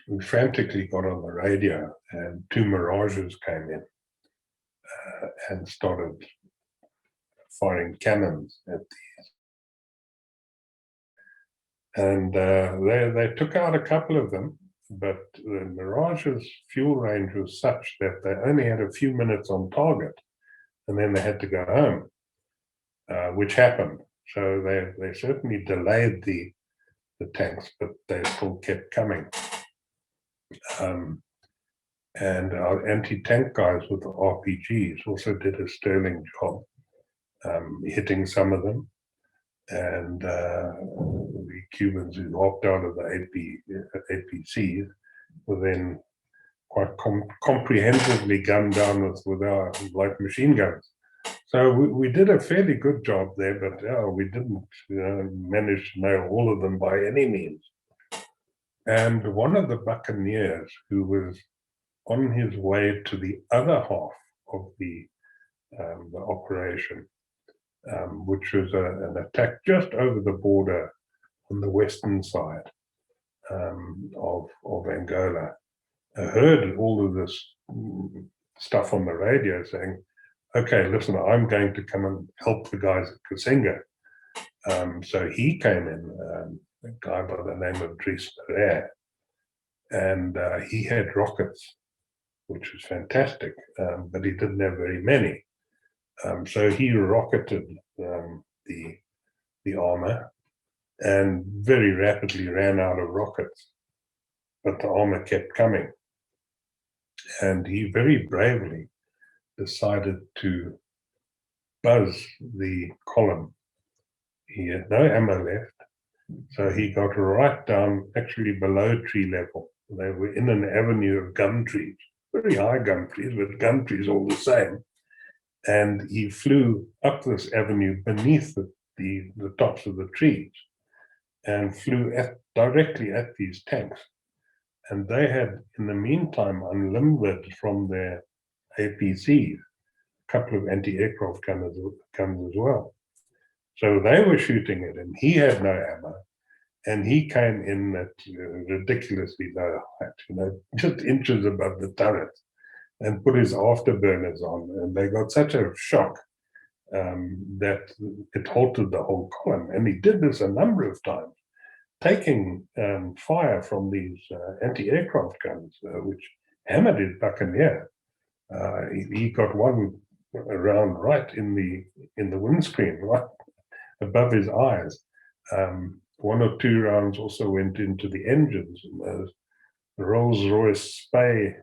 we frantically got on the radio, and 2 Mirages came in and started firing cannons at these. And they took out a couple of them, but the Mirage's fuel range was such that they only had a few minutes on target, and then they had to go home, which happened. So they certainly delayed the tanks, but they still kept coming. And our anti-tank guys with the RPGs also did a sterling job, hitting some of them. And the Cubans who hopped out of the APCs were then quite comprehensively gunned down with our light machine guns. So we did a fairly good job there, but we didn't manage to nail all of them by any means. And one of the buccaneers who was on his way to the other half of the operation, which was an attack just over the border on the western side of Angola, heard all of this stuff on the radio saying, okay, listen, I'm going to come and help the guys at Kasinga. So he came in, a guy by the name of Dries Pereira, and he had rockets, which was fantastic, but he didn't have very many. So he rocketed the armor and very rapidly ran out of rockets, but the armor kept coming. And he very bravely decided to buzz the column. He had no ammo left, so he got right down, actually below tree level. They were in an avenue of gum trees, very high gum trees, but gum trees all the same. And he flew up this avenue beneath the tops of the trees and flew directly at these tanks. And they had, in the meantime, unlimbered from their APCs, a couple of anti-aircraft guns as well. So they were shooting at him. He had no ammo, and he came in at ridiculously low height, just inches above the turret, and put his afterburners on, and they got such a shock that it halted the whole column. And he did this a number of times, taking fire from these anti-aircraft guns, which hammered his buccaneer. He got one around right in the windscreen, right above his eyes. 1 or 2 rounds also went into the engines, and those Rolls-Royce Spey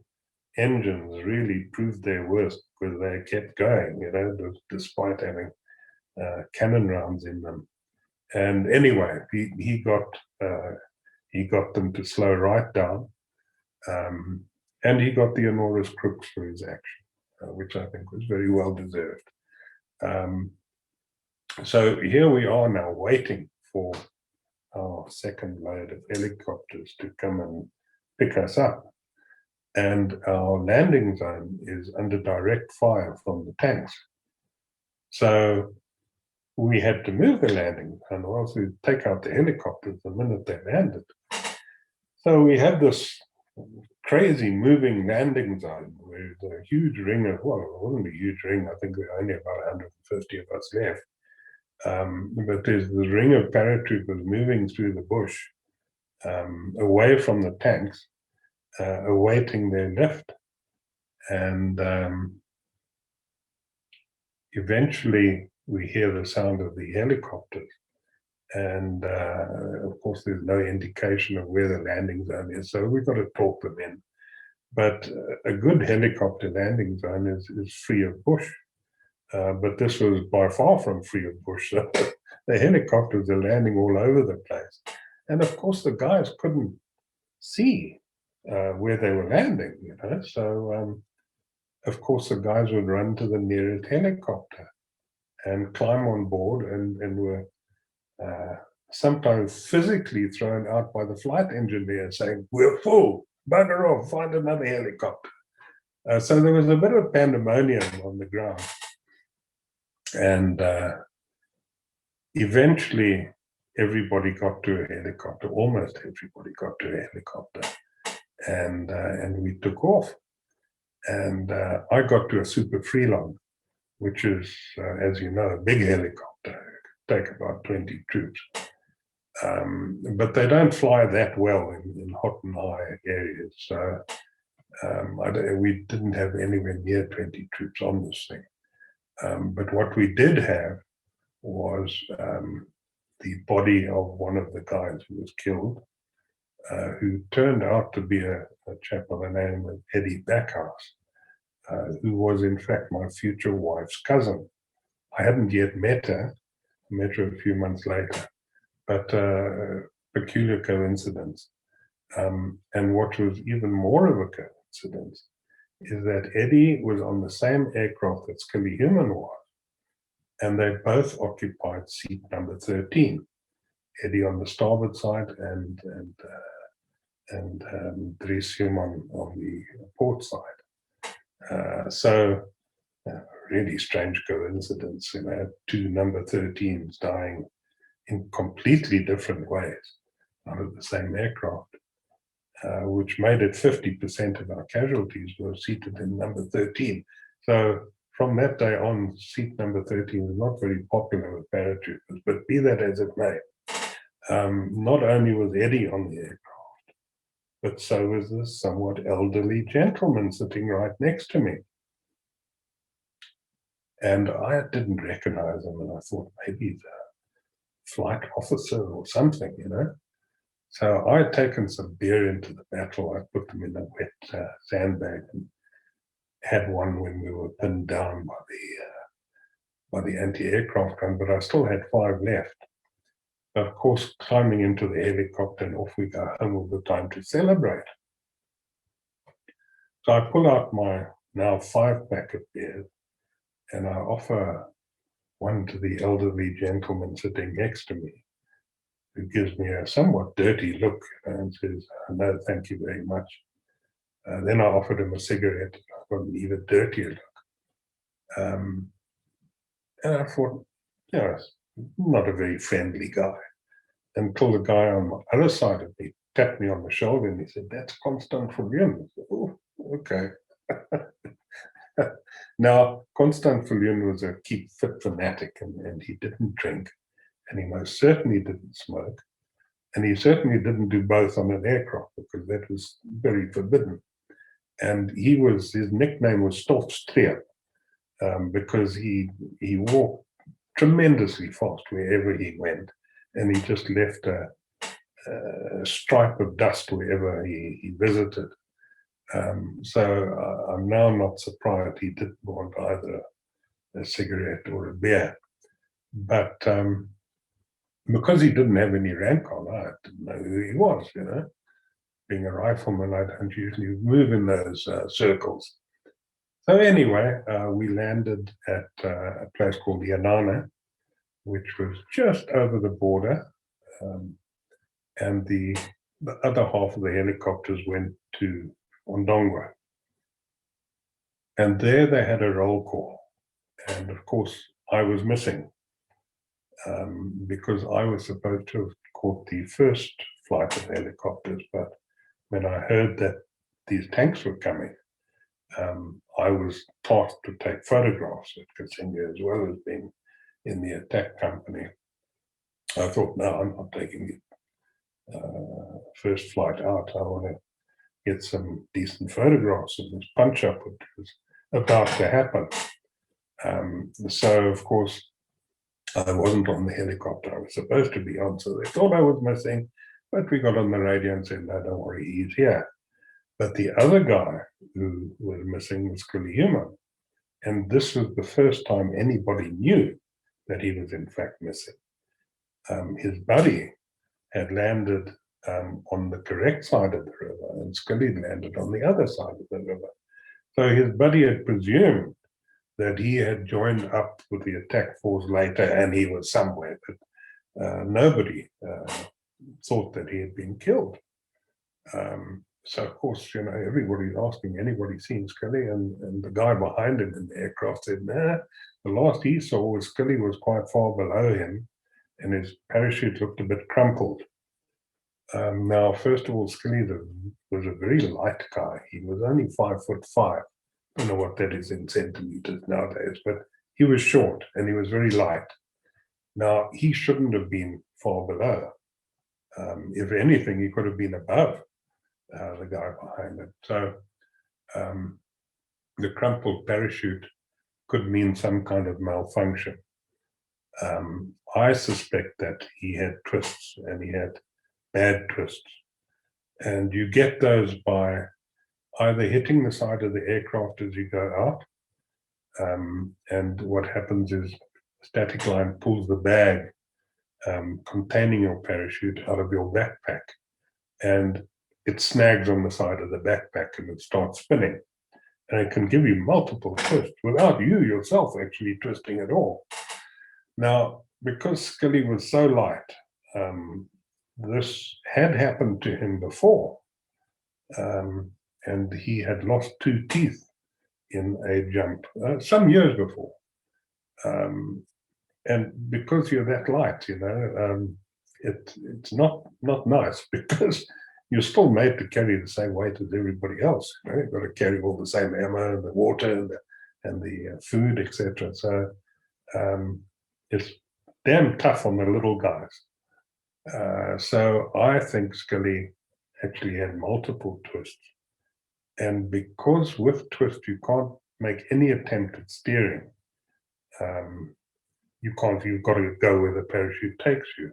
engines really proved their worth because they kept going, despite having cannon rounds in them. And anyway, he got them to slow right down, and he got the enormous crooks for his action, which I think was very well deserved. So here we are now waiting for our second load of helicopters to come and pick us up. and our landing zone is under direct fire from the tanks. So we had to move the landing zone, or else we'd take out the helicopters the minute they landed. So we had this crazy moving landing zone with a huge ring of, well, it wasn't a huge ring, I think there were only about 150 of us left. But there's the ring of paratroopers moving through the bush, away from the tanks, awaiting their lift. And eventually we hear the sound of the helicopters. And of course, there's no indication of where the landing zone is, so we've got to talk them in. But a good helicopter landing zone is free of bush. But this was by far from free of bush. So the helicopters are landing all over the place. And of course, the guys couldn't see where they were landing, you know. So, of course, the guys would run to the nearest helicopter and climb on board and were sometimes physically thrown out by the flight engineer saying, "We're full, bugger off, find another helicopter." So there was a bit of pandemonium on the ground. And eventually everybody got to a helicopter, almost everybody got to a helicopter, and we took off. And I got to a Super Freelong, which is, as you know, a big helicopter. It could take about 20 troops. But they don't fly that well in hot and high areas. So we didn't have anywhere near 20 troops on this thing. But what we did have was the body of one of the guys who was killed, who turned out to be a chap by the name of Eddie Backhouse, who was in fact my future wife's cousin. I hadn't yet met her, I met her a few months later, but peculiar coincidence. And what was even more of a coincidence is that Eddie was on the same aircraft that Skillie Human was, and they both occupied seat number 13. Eddie on the starboard side and Dries Human on the port side. So really strange coincidence, you know, two number 13s dying in completely different ways out of the same aircraft, which made it 50% of our casualties were seated in number 13. So from that day on, seat number 13 was not very popular with paratroopers, but be that as it may, not only was Eddie on the aircraft, but so was this somewhat elderly gentleman sitting right next to me. And I didn't recognize him, and I thought maybe he's a flight officer or something, you know. So I had taken some beer into the battle. I put them in a wet sandbag and had one when we were pinned down by the anti-aircraft gun, but I still had 5 left. Of course, climbing into the helicopter and off we go home all the time to celebrate. So I pull out my now 5-pack of beers and I offer one to the elderly gentleman sitting next to me, who gives me a somewhat dirty look and says, "No, thank you very much." Then I offered him a cigarette. I got an even dirtier look. And I thought, yeah, not a very friendly guy. Until the guy on the other side of me tapped me on the shoulder and he said, "That's Constant Viljoen." Oh, okay. Now, Constant Viljoen was a keep fit fanatic, and he didn't drink, and he most certainly didn't smoke, and he certainly didn't do both on an aircraft because that was very forbidden. And his nickname was Stofstreer, because he walked tremendously fast wherever he went, and he just left a stripe of dust wherever he visited. So I'm now not surprised he didn't want either a cigarette or a beer. But because he didn't have any rank on, I didn't know who he was, you know. Being a rifleman, I don't usually move in those circles. So anyway, we landed at a place called Yanana, which was just over the border. And the other half of the helicopters went to on Dongwa. And there they had a roll call. And of course, I was missing because I was supposed to have caught the first flight of helicopters. But when I heard that these tanks were coming, I was tasked to take photographs at Cassinga as well as being in the attack company. I thought, no, I'm not taking the first flight out. I want to get some decent photographs of this punch-up which was about to happen. So, of course, I wasn't on the helicopter I was supposed to be on, so they thought I was missing, but we got on the radio and said, no, don't worry, he's here. But the other guy who was missing was Skillie Human, and this was the first time anybody knew that he was in fact missing. His buddy had landed on the correct side of the river, and Skillie landed on the other side of the river. So his buddy had presumed that he had joined up with the attack force later and he was somewhere, but nobody thought that he had been killed. So of course, you know, everybody's asking, anybody seen Skillie? And the guy behind him in the aircraft said, nah, the last he saw was Skillie was quite far below him and his parachute looked a bit crumpled. Now, first of all, Skillie was a very light guy. He was only 5'5". I don't know what that is in centimeters nowadays, but he was short and he was very light. Now, he shouldn't have been far below. If anything, he could have been above the guy behind him. So the crumpled parachute could mean some kind of malfunction. I suspect that he had twists, and he had bad twists. And you get those by either hitting the side of the aircraft as you go out, and what happens is static line pulls the bag containing your parachute out of your backpack, and it snags on the side of the backpack and it starts spinning. And it can give you multiple twists without you yourself actually twisting at all. Now, because Skillie was so light, this had happened to him before, and he had lost 2 teeth in a jump some years before. And because you're that light, you know, it's not nice, because you're still made to carry the same weight as everybody else. You know? You've got to carry all the same ammo and the water and the food, etc. So it's damn tough on the little guys. So I think Skillie actually had multiple twists. And because with twist you can't make any attempt at steering, you've got to go where the parachute takes you.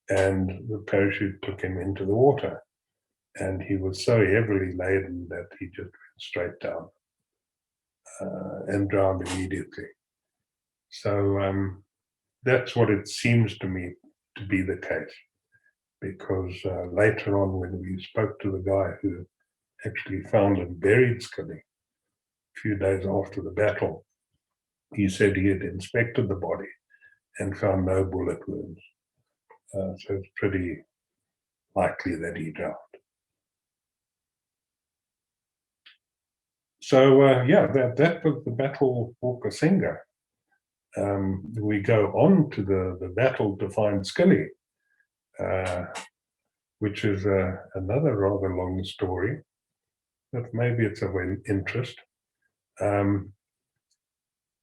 And the parachute took him into the water. And he was so heavily laden that he just went straight down and drowned immediately. So that's what it seems to me to be the case. Because later on, when we spoke to the guy who actually found and buried Skillie a few days after the battle, he said he had inspected the body and found no bullet wounds. So it's pretty likely that he drowned. So yeah, that was the Battle of Cassinga. We go on to the battle to find Skillie, which is another rather long story, but maybe it's of interest.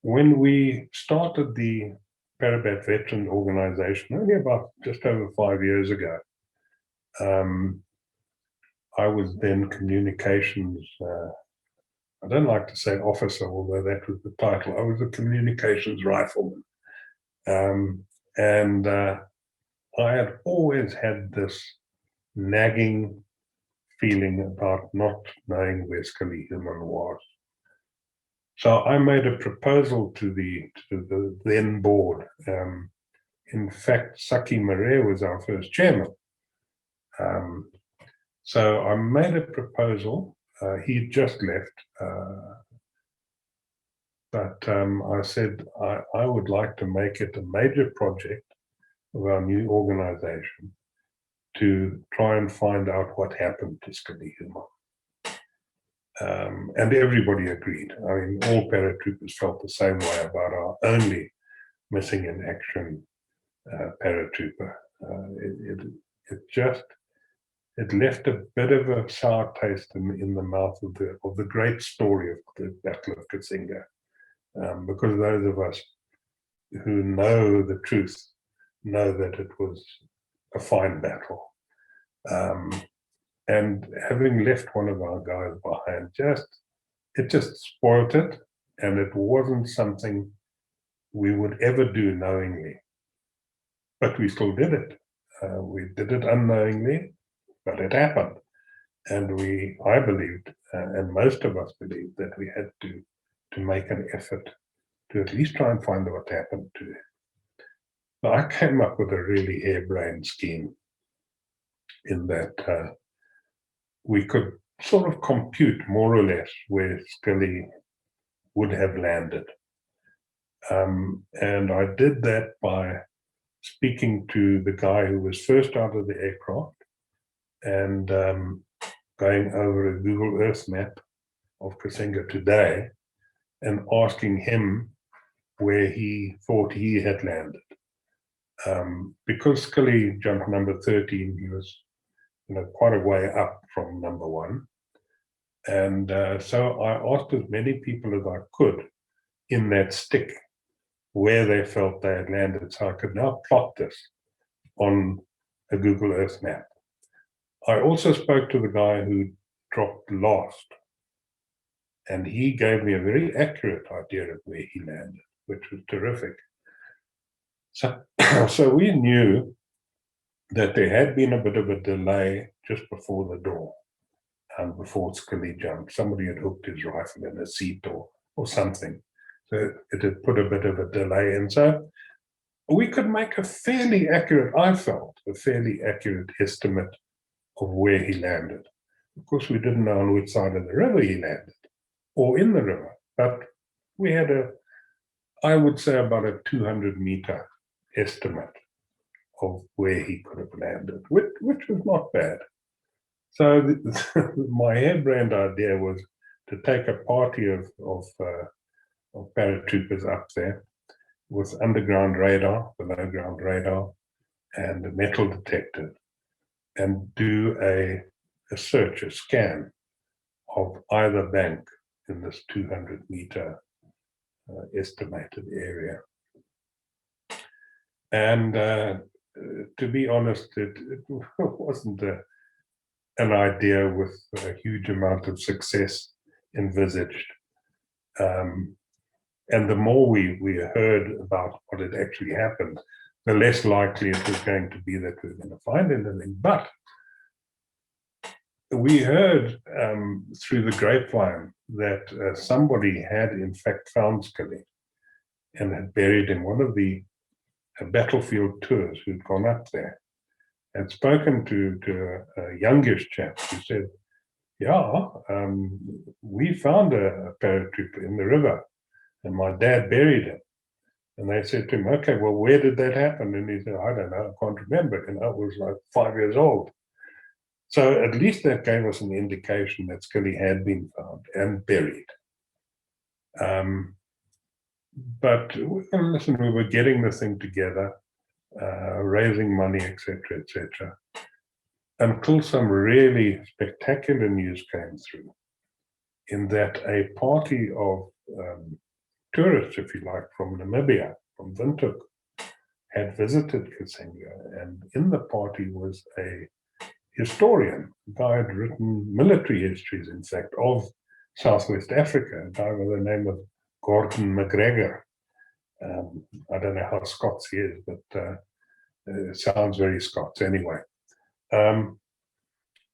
When we started the Parabat Veteran Organization, only about just over 5 years ago, I was then communications, I don't like to say officer, although that was the title. I was a communications rifleman. And I had always had this nagging feeling about not knowing where Skillie Human was. So I made a proposal to the then board. In fact, Saki Marais was our first chairman. So I made a proposal. He'd just left, but I said I would like to make it a major project of our new organization to try and find out what happened to Skillie Human. And everybody agreed. I mean, all paratroopers felt the same way about our only missing in action paratrooper. It left a bit of a sour taste in the mouth of the great story of the Battle of Cassinga, because those of us who know the truth know that it was a fine battle. And having left one of our guys behind, it just spoiled it, and it wasn't something we would ever do knowingly. But we still did it. We did it unknowingly, but it happened. And I believed, and most of us believed, that we had to make an effort to at least try and find out what happened to it. Now, I came up with a really harebrained scheme in that we could sort of compute more or less where Skillie would have landed. And I did that by speaking to the guy who was first out of the aircraft and going over a Google Earth map of Kasinga today and asking him where he thought he had landed. Because Skillie jumped number 13, he was quite a way up from number 1. And so I asked as many people as I could in that stick where they felt they had landed, so I could now plot this on a Google Earth map. I also spoke to the guy who dropped last, and he gave me a very accurate idea of where he landed, which was terrific. So we knew that there had been a bit of a delay just before the door, before Skillie jumped. Somebody had hooked his rifle in a seat or something. So it had put a bit of a delay. And so we could make a fairly accurate, I felt, a fairly accurate estimate of where he landed. Of course, we didn't know on which side of the river he landed or in the river, but we had I would say about a 200-meter estimate of where he could have landed, which was not bad. So my harebrained idea was to take a party of paratroopers up there with underground radar, below ground radar, and a metal detector, and do a search, a scan of either bank in this 200-meter estimated area. And to be honest, it wasn't an idea with a huge amount of success envisaged. And the more we heard about what had actually happened, the less likely it was going to be that we were going to find anything. But we heard through the grapevine that somebody had in fact found Skillie and had buried him. One of the battlefield tours who'd gone up there and spoken to a youngish chap who said, yeah, we found a paratrooper in the river and my dad buried him. And they said to him, okay, well, where did that happen? And he said, I don't know, I can't remember. And I was like 5 years old. So at least that gave us an indication that Skillie had been found and buried. But listen, we were getting the thing together, raising money, etc., until some really spectacular news came through, in that a party of tourists, if you like, from Namibia, from Windhoek, had visited Kasinga, and in the party was a historian. A guy had written military histories, in fact, of Southwest Africa, a guy by the name of Gordon McGregor. I don't know how Scots he is, but it sounds very Scots anyway.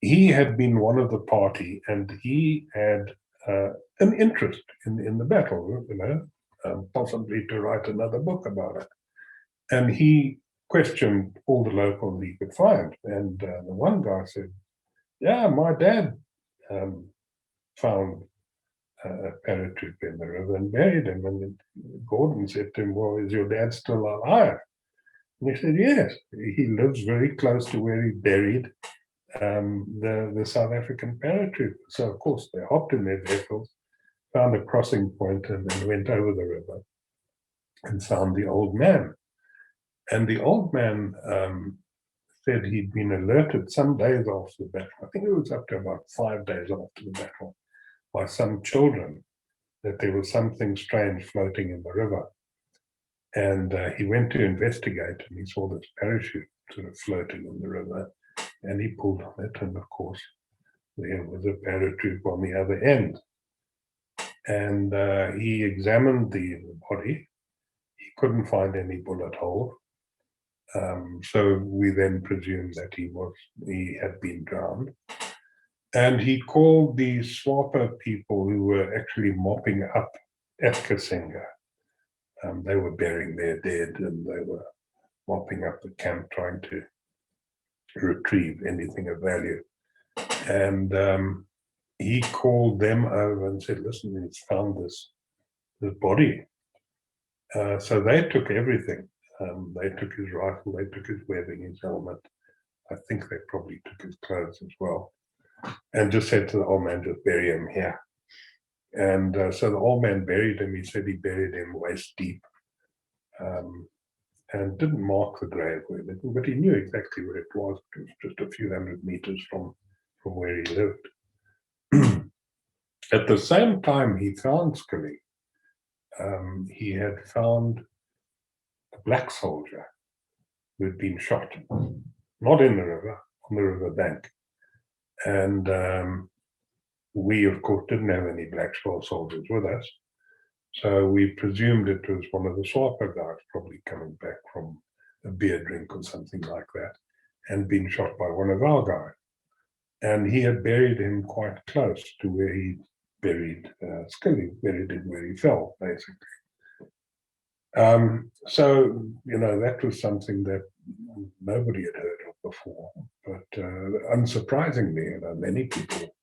He had been one of the party, and he had an interest in the battle, possibly to write another book about it. And he questioned all the locals he could find. And the one guy said, yeah, my dad found a paratrooper in the river and buried him. And Gordon said to him, well, is your dad still alive? And he said, yes, he lives very close to where he buried the South African paratroopers. So, of course, they hopped in their vehicles, found a crossing point, and then went over the river and found the old man. And the old man said he'd been alerted some days after the battle. I think it was up to about 5 days after the battle by some children that there was something strange floating in the river. And he went to investigate, and he saw this parachute sort of floating in the river, and he pulled on it, and of course there was a paratrooper on the other end. And he examined the body. He couldn't find any bullet hole. So we then presumed that he had been drowned. And he called the Swapa people who were actually mopping up at Kasinga. They were burying their dead, and they were mopping up the camp, trying to retrieve anything of value. And he called them over and said, listen, he's found this body. So they took everything. They took his rifle, they took his webbing, his helmet. I think they probably took his clothes as well. And just said to the old man, just bury him here. And so the old man buried him. He said he buried him waist deep, and didn't mark the grave or anything, but he knew exactly where it was. It was just a few hundred meters from where he lived. At the same time he found Skillie, he had found a black soldier who had been shot, not in the river, on the river bank. And we, of course, didn't have any black soldiers with us. So we presumed it was one of the Swapa guys, probably coming back from a beer drink or something like that, and been shot by one of our guys. And he had buried him quite close to where he buried Skillie, buried him where he fell, basically. So, you know, that was something that nobody had heard of before. But unsurprisingly, you know, many people,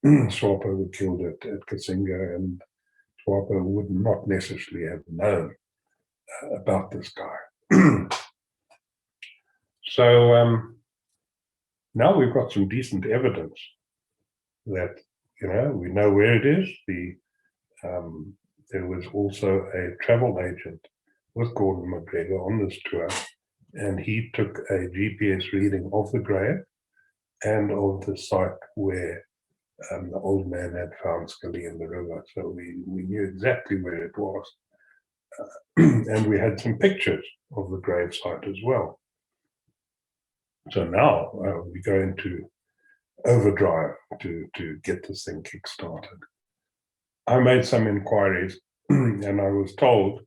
Swapa were killed at Kasinga, and Swapa would not necessarily have known about this guy. So now we've got some decent evidence that, you know, we know where it is. There was also a travel agent with Gordon McGregor on this tour, and he took a GPS reading of the grave and of the site where the old man had found Skillie in the river. So we knew exactly where it was. And we had some pictures of the grave site as well. So now we go into overdrive to get this thing kick-started. I made some inquiries, and I was told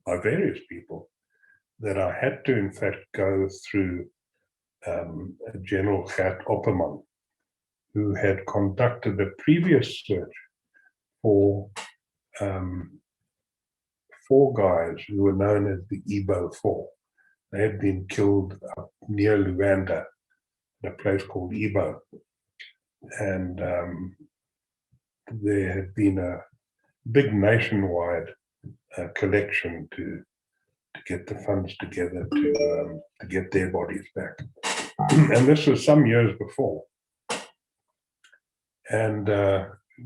by various people that I had to, in fact, go through General Gert Opperman, who had conducted a previous search for 4 guys who were known as the Igbo 4. They had been killed up near Luanda, in a place called Igbo. And there had been a big nationwide collection to get the funds together to get their bodies back. And this was some years before. And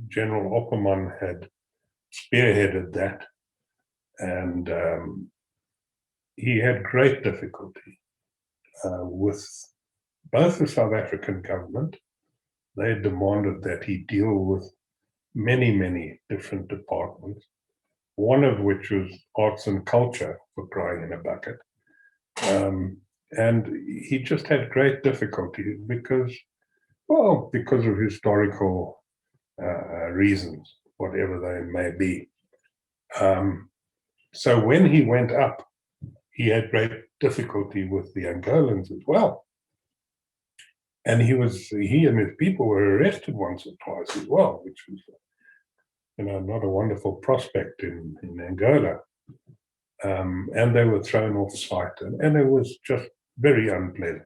General Opperman had spearheaded that, and he had great difficulty with both the South African government. They demanded that he deal with many, many different departments, one of which was arts and culture, for crying in a bucket. And he just had great difficulty because, well, because of historical reasons, whatever they may be. So when he went up, he had great difficulty with the Angolans as well. And he and his people were arrested once or twice as well, which was, you know, not a wonderful prospect in Angola. And they were thrown off site, and it was just very unpleasant.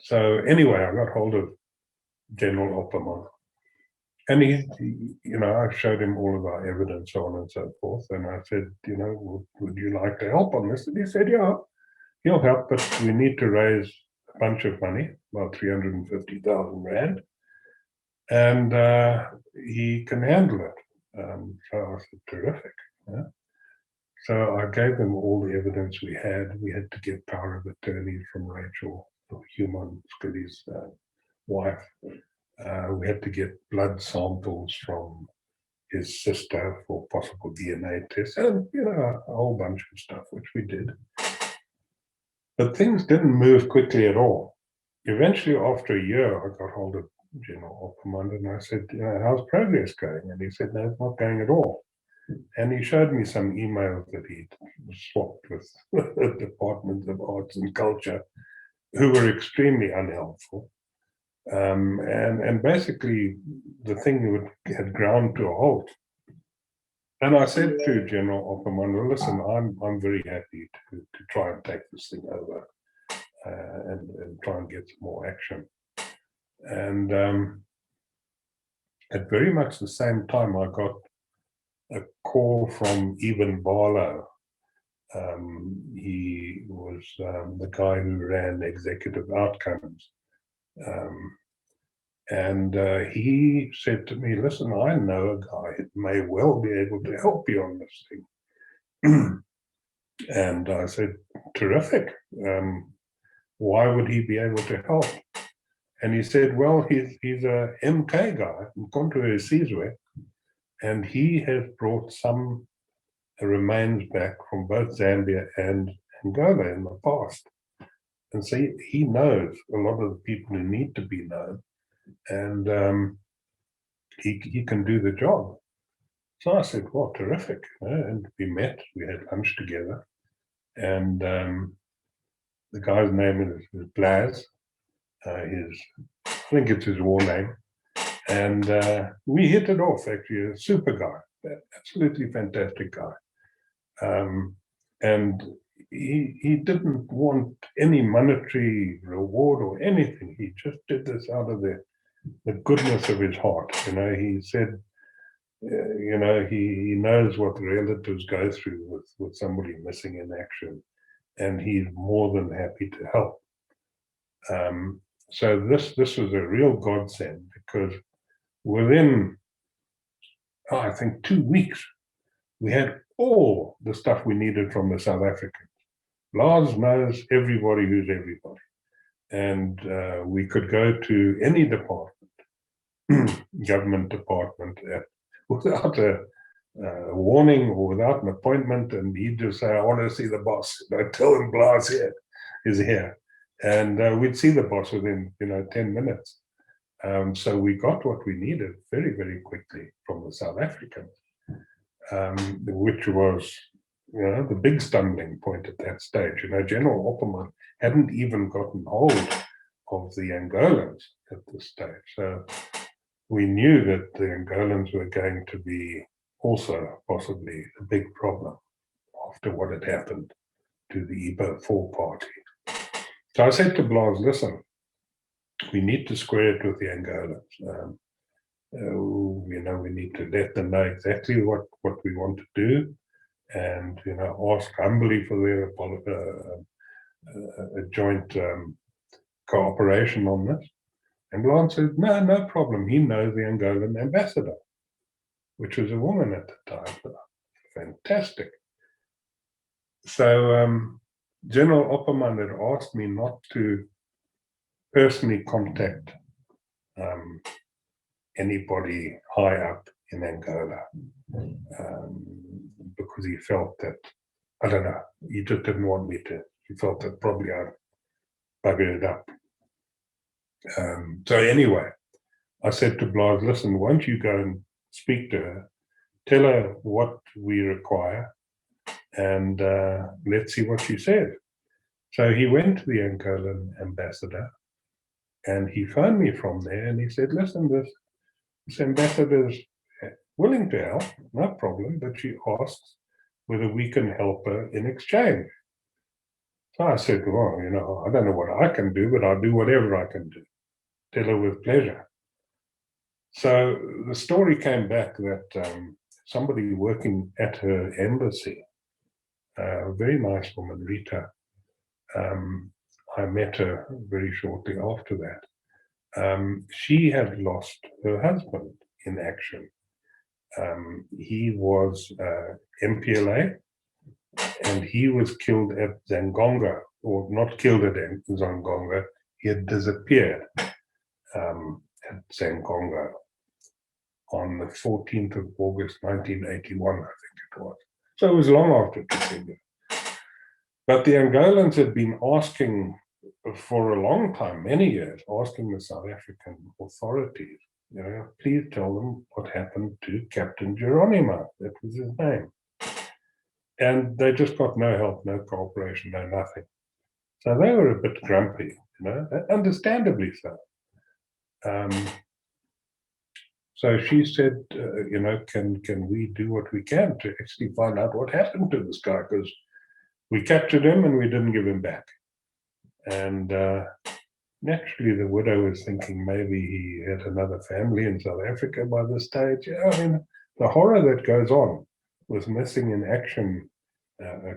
So anyway, I got hold of General Opperman, and he, you know, I showed him all of our evidence, so on and so forth. And I said, you know, would you like to help on this? And he said, yeah, he'll help, but we need to raise bunch of money, about 350,000 Rand, and he can handle it. So I said, terrific. Yeah. So I gave them all the evidence we had. We had to get power of attorney from Rachel Human, Skillie's wife. We had to get blood samples from his sister for possible DNA tests, and a whole bunch of stuff, which we did. But things didn't move quickly at all. Eventually, after a year, I got hold of General Opperman and I said, how's progress going? And he said, no, it's not going at all. And he showed me some emails that he'd swapped with the Department of Arts and Culture, who were extremely unhelpful. And basically, the thing had ground to a halt. And I said to General Opperman, well, listen, I'm very happy to try and take this thing over and try and get some more action. And at very much the same time, I got a call from Eben Barlow. He was the guy who ran Executive Outcomes. And he said to me, listen, I know a guy who may well be able to help you on this thing. And I said, terrific. Why would he be able to help? And he said, well, he's a MK guy, Mkonto Sizwe, and he has brought some remains back from both Zambia and Angola in the past. And so he knows a lot of the people who need to be known, and he can do the job. So I said, well, terrific. And we met, we had lunch together, and the guy's name is Blaz. I think it's his war name. And we hit it off, actually. A super guy, absolutely fantastic guy. And he didn't want any monetary reward or anything. He just did this out of the goodness of his heart. He said, he knows what relatives go through with somebody missing in action, and he's more than happy to help. So this was a real godsend, because within, I think, 2 weeks, we had all the stuff we needed from the South Africans. Lars knows everybody who's everybody. And we could go to any department, government department, without a warning or without an appointment, and he'd just say, I want to see the boss. I tell him Blas is here. And we'd see the boss within 10 minutes. So we got what we needed very, very quickly from the South Africans, which was the big stumbling point at that stage. General Opperman hadn't even gotten hold of the Angolans at this stage. So we knew that the Angolans were going to be also possibly a big problem after what had happened to the Igbo 4 party. So I said to Blas, listen, we need to square it with the Angolans. We need to let them know exactly what we want to do, and ask humbly for their a joint cooperation on this. And Blas said, no problem. He knows the Angolan ambassador, which was a woman at the time. Fantastic. So General Opperman had asked me not to personally contact anybody high up in Angola, because he felt that, I don't know, he just didn't want me to. He felt that probably I'd buggered it up. So anyway, I said to Blas, listen, won't you go and speak to her, tell her what we require, and let's see what she says. So he went to the Angolan ambassador, and he phoned me from there, and he said, listen, this ambassador's willing to help, no problem, but she asks whether we can help her in exchange. So I said, well, I don't know what I can do, but I'll do whatever I can do. Tell her with pleasure. So the story came back that somebody working at her embassy, a very nice woman, Rita, I met her very shortly after that. She had lost her husband in action. He was MPLA, and he was killed at Zangonga, or not killed at Zangonga, he had disappeared at Zangonga on the 14th of August 1981, I think it was. So it was long after Cassinga. But the Angolans had been asking for a long time, many years, asking the South African authorities, please tell them what happened to Captain Geronimo, that was his name. And they just got no help, no cooperation, no nothing. So they were a bit grumpy, understandably so. So she said, can we do what we can to actually find out what happened to this guy? Because we captured him and we didn't give him back. And naturally, the widow was thinking maybe he had another family in South Africa by this stage. The horror that goes on with missing in action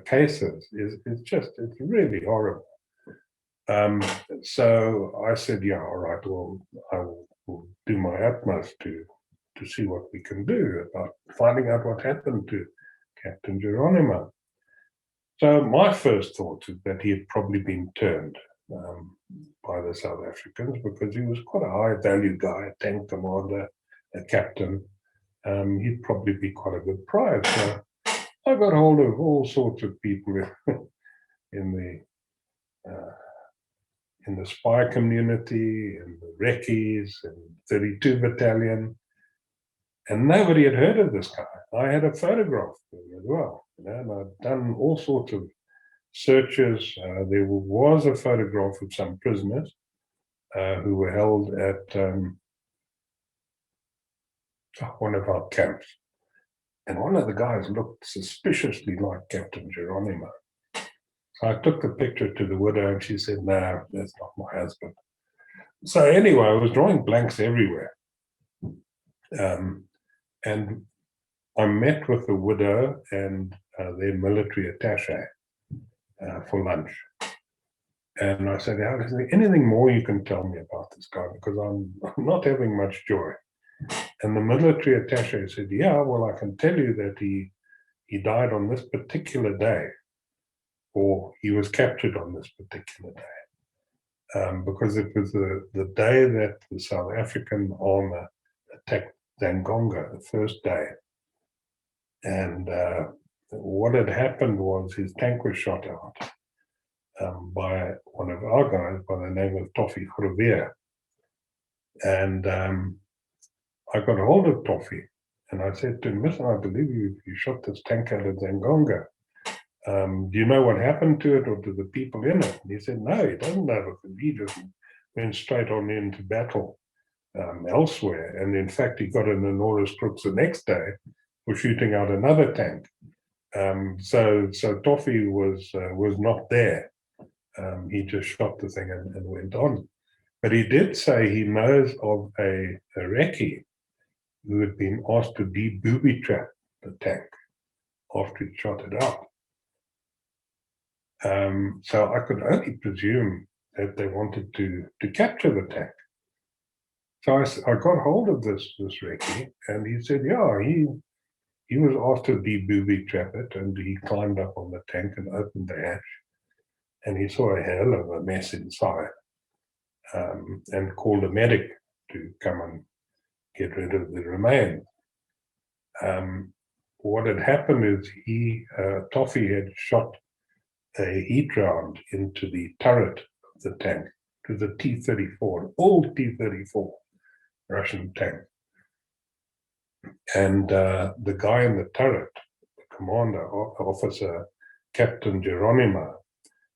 cases is it's really horrible. So I said, yeah, all right, well, I will do my utmost to see what we can do about finding out what happened to Captain Geronimo. So my first thought is that he had probably been turned by the South Africans, because he was quite a high value guy, a tank commander, a captain. He'd probably be quite a good prize. So I got hold of all sorts of people in the spy community, in the Recce's, and 32 Battalion, and nobody had heard of this guy. I had a photograph of him as well, and I'd done all sorts of searches. There was a photograph of some prisoners who were held at one of our camps, and one of the guys looked suspiciously like Captain Geronimo. So I took the picture to the widow, and she said, no, that's not my husband. So anyway, I was drawing blanks everywhere. And I met with the widow and their military attaché for lunch. And I said, is there anything more you can tell me about this guy? Because I'm not having much joy. And the military attaché said, yeah, well, I can tell you that he died on this particular day, or he was captured on this particular day. Because it was the day that the South African army attacked Zangonga, the first day. And what had happened was his tank was shot out by one of our guys by the name of Toffee Reindeer. And I got a hold of Toffee, and I said to him, listen, I believe you shot this tank out at Zangonga. Do you know what happened to it, or to the people in it? And he said, no, he doesn't know, because he just went straight on into battle elsewhere. And in fact, he got an enormous crooks the next day for shooting out another tank. So Toffee was not there. He just shot the thing and went on. But he did say he knows of a recce who had been asked to de-booby trap the tank after he shot it out. So I could only presume that they wanted to capture the tank. So I got hold of this recce, and he said, yeah, he was asked to de-booby trap it, and he climbed up on the tank and opened the hatch, and he saw a hell of a mess inside, and called a medic to come and get rid of the remains. What had happened is Toffee had shot a heat round into the turret of the tank, to the T-34, an old T-34 Russian tank. And the guy in the turret, the commander, officer, Captain Geronimo,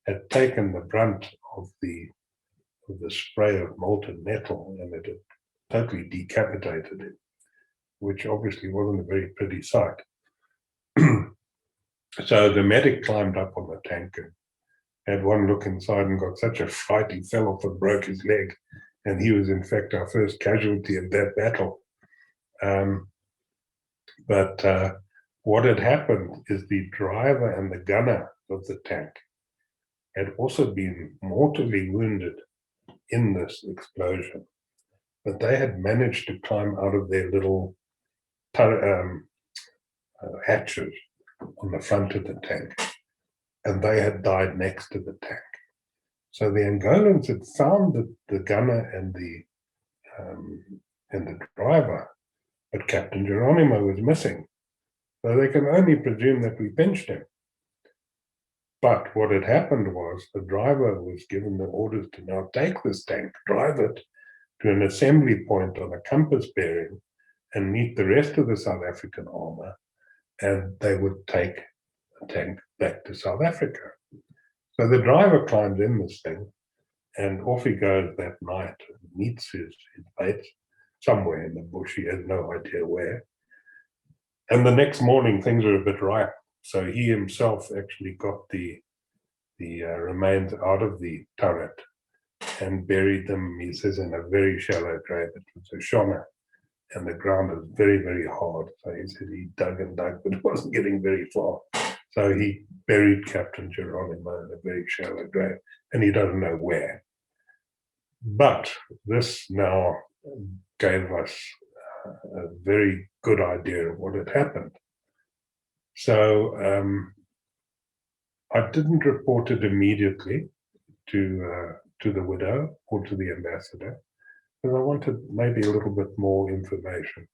had taken the brunt of the spray of molten metal, and it had totally decapitated him, which obviously wasn't a very pretty sight. So the medic climbed up on the tank and had one look inside and got such a fright he fell off and broke his leg. And he was in fact our first casualty in that battle. But what had happened is the driver and the gunner of the tank had also been mortally wounded in this explosion, but they had managed to climb out of their little hatches on the front of the tank, and they had died next to the tank. So the Angolans had found the gunner and the driver, but Captain Geronimo was missing. So they can only presume that we pinched him. But what had happened was the driver was given the orders to now take this tank, drive it to an assembly point on a compass bearing, and meet the rest of the South African armor, and they would take the tank back to South Africa. So the driver climbs in this thing, and off he goes that night, meets his mates somewhere in the bush, he has no idea where. And the next morning things are a bit ripe. So he himself actually got the remains out of the turret and buried them, he says, in a very shallow grave. It was a shona, and the ground was very, very hard. So he said he dug and dug, but it wasn't getting very far. So he buried Captain Geronimo in a very shallow grave, and he doesn't know where. But this now gave us a very good idea of what had happened. So I didn't report it immediately to the widow or to the ambassador, because I wanted maybe a little bit more information.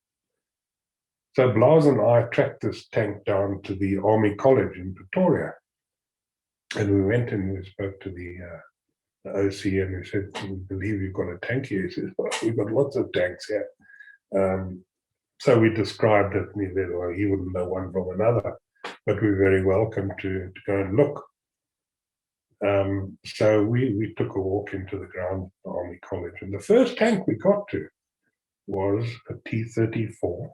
So Blas and I tracked this tank down to the Army College in Pretoria, and we went and we spoke to the OC, and we said, "We believe you've got a tank here." He says, "Well, we've got lots of tanks here." So we described it, and he said, "Well, he wouldn't know one from another, but we're very welcome to go and look." So we took a walk into the ground of the Army College, and the first tank we got to was a T-34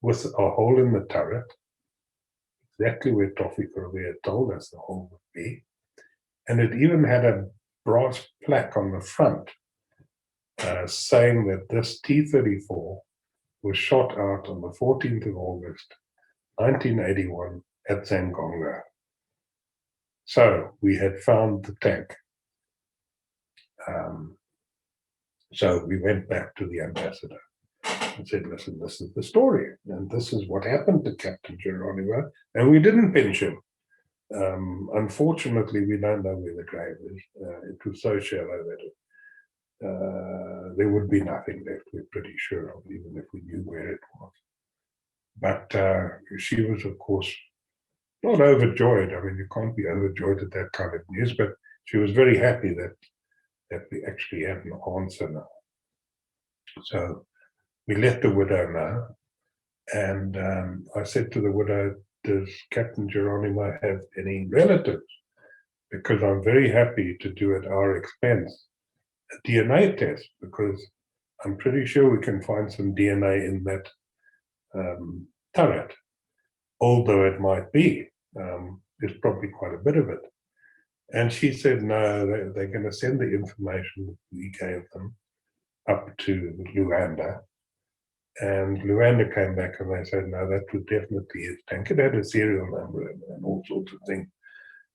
with a hole in the turret, exactly where Toffee Correa had told us the hole would be. And it even had a brass plaque on the front saying that this T-34 was shot out on the 14th of August, 1981 at Zangonga. So we had found the tank. So we went back to the ambassador and said, "Listen, this is the story, and this is what happened to Captain Geronimo, and we didn't pinch him. Unfortunately, we don't know where the grave is. It was so shallow that there would be nothing left, we're pretty sure of, even if we knew where it was." But she was, of course, not overjoyed. I mean, you can't be overjoyed at that kind of news, but she was very happy that we actually had an answer now. So we let the widow know, and I said to the widow, "Does Captain Geronimo have any relatives? Because I'm very happy to do at our expense a DNA test, because I'm pretty sure we can find some DNA in that turret. Although it might be, there's probably quite a bit of it." And she said, no, they're going to send the information we gave them up to Luanda. And Luanda came back and they said, no, that was definitely his tank. It had a serial number and all sorts of things.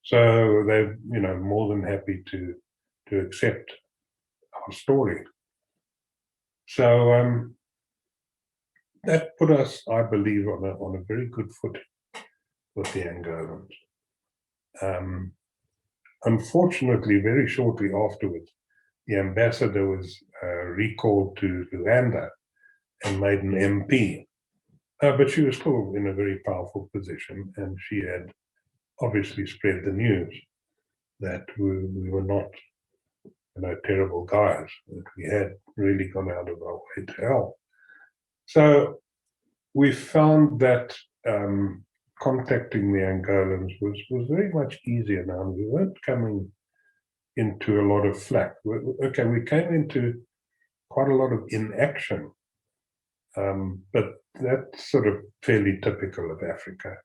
So they're, more than happy to accept our story. So that put us, I believe, on a very good footing with the Angolans. Unfortunately, very shortly afterwards, the ambassador was recalled to Luanda and made an MP. But she was still in a very powerful position, and she had obviously spread the news that we were not, terrible guys, that we had really gone out of our way to help. So we found that contacting the Angolans was very much easier now. We weren't coming into a lot of flack. Okay, we came into quite a lot of inaction, but that's sort of fairly typical of Africa.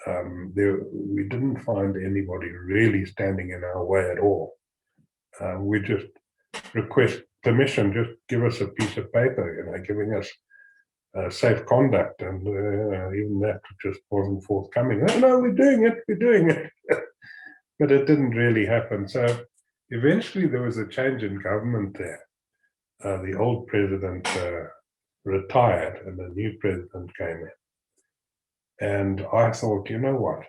We didn't find anybody really standing in our way at all. We just request permission, just give us a piece of paper, giving us safe conduct, and even that just wasn't forthcoming. "Oh, no, we're doing it. but it didn't really happen. So eventually there was a change in government there. The old president retired and a new president came in. And I thought, you know what?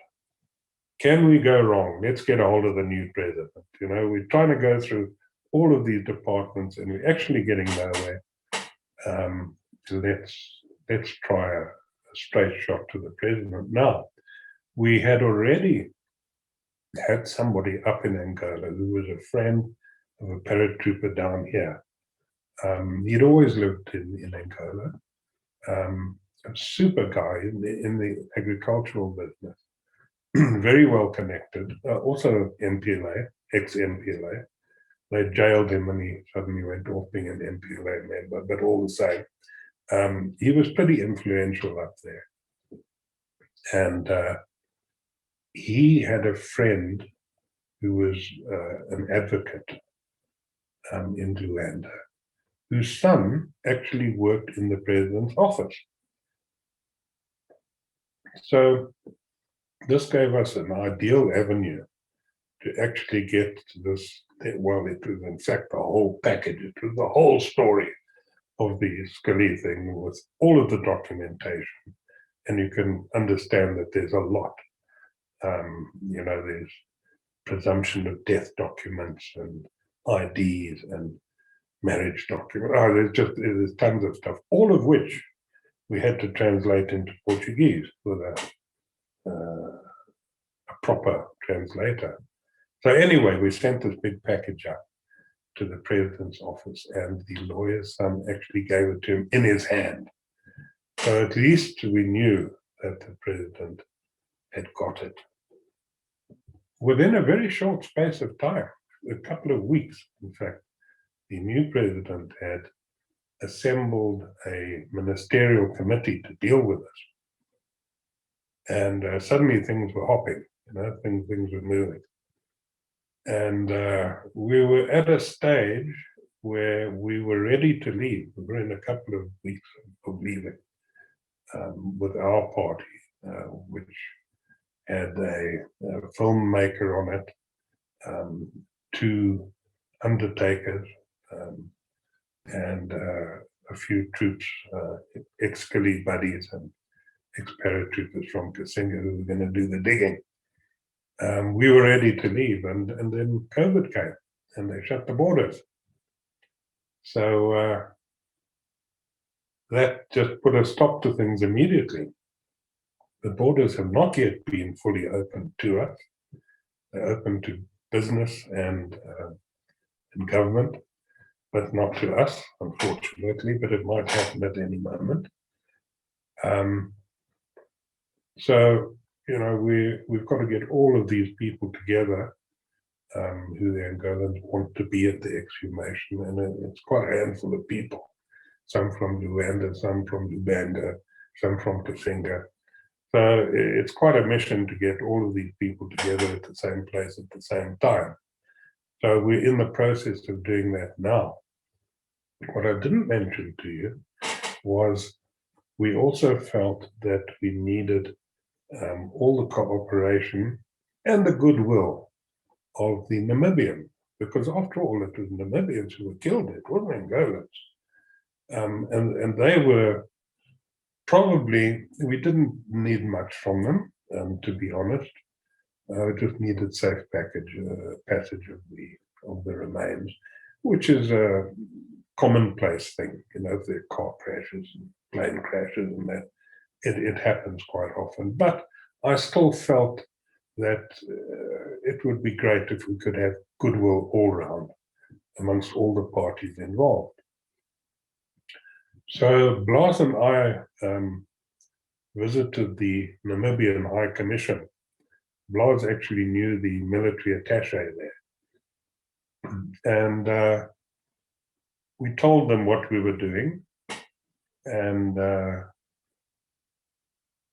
Can we go wrong? Let's get a hold of the new president. You know, we're trying to go through all of these departments and we're actually getting nowhere. So let's try a straight shot to the president. Now, we had already had somebody up in Angola who was a friend of a paratrooper down here. He'd always lived in Angola. A super guy in the agricultural business, very well connected, also MPLA, ex-MPLA. They jailed him and he suddenly went off being an MPLA member, but all the same, he was pretty influential up there. And he had a friend who was an advocate in Luanda, whose son actually worked in the president's office. So this gave us an ideal avenue to actually get to this. Well, it was in fact the whole package. It was the whole story of the Skillie thing with all of the documentation. And you can understand that there's a lot. You know, there's presumption of death documents and IDs and marriage documents. Oh, there's tons of stuff, all of which we had to translate into Portuguese with a proper translator. So anyway, we sent this big package up to the president's office and the lawyer's son actually gave it to him in his hand. So at least we knew that the president had got it. Within a very short space of time, a couple of weeks, in fact, the new president had assembled a ministerial committee to deal with us. And suddenly things were hopping, you know, things were moving. And we were at a stage where we were ready to leave. We were in a couple of weeks of leaving with our party, which had a filmmaker on it, 2 undertakers, and a few troops, ex-Skillie buddies and ex-paratroopers from Cassinga who were going to do the digging. We were ready to leave, and then COVID came, and they shut the borders. So that just put a stop to things immediately. The borders have not yet been fully open to us. They're open to business and government, but not to us, unfortunately, but it might happen at any moment. So, you know, we've got to get all of these people together who the Angolans want to be at the exhumation, and it's quite a handful of people. Some from Luanda, some from Lubanga, some from Kasinga. So it's quite a mission to get all of these people together at the same place at the same time. So we're in the process of doing that now. What I didn't mention to you was we also felt that we needed all the cooperation and the goodwill of the Namibians, because after all, it was Namibians who were killed. It wasn't Angolans. And they were probably, we didn't need much from them, to be honest. We just needed safe passage of the remains, which is a commonplace thing, you know, if there are car crashes and plane crashes and that, it happens quite often. But I still felt that it would be great if we could have goodwill all round amongst all the parties involved. So Blas and I visited the Namibian High Commission. Blas actually knew the military attaché there. And we told them what we were doing. And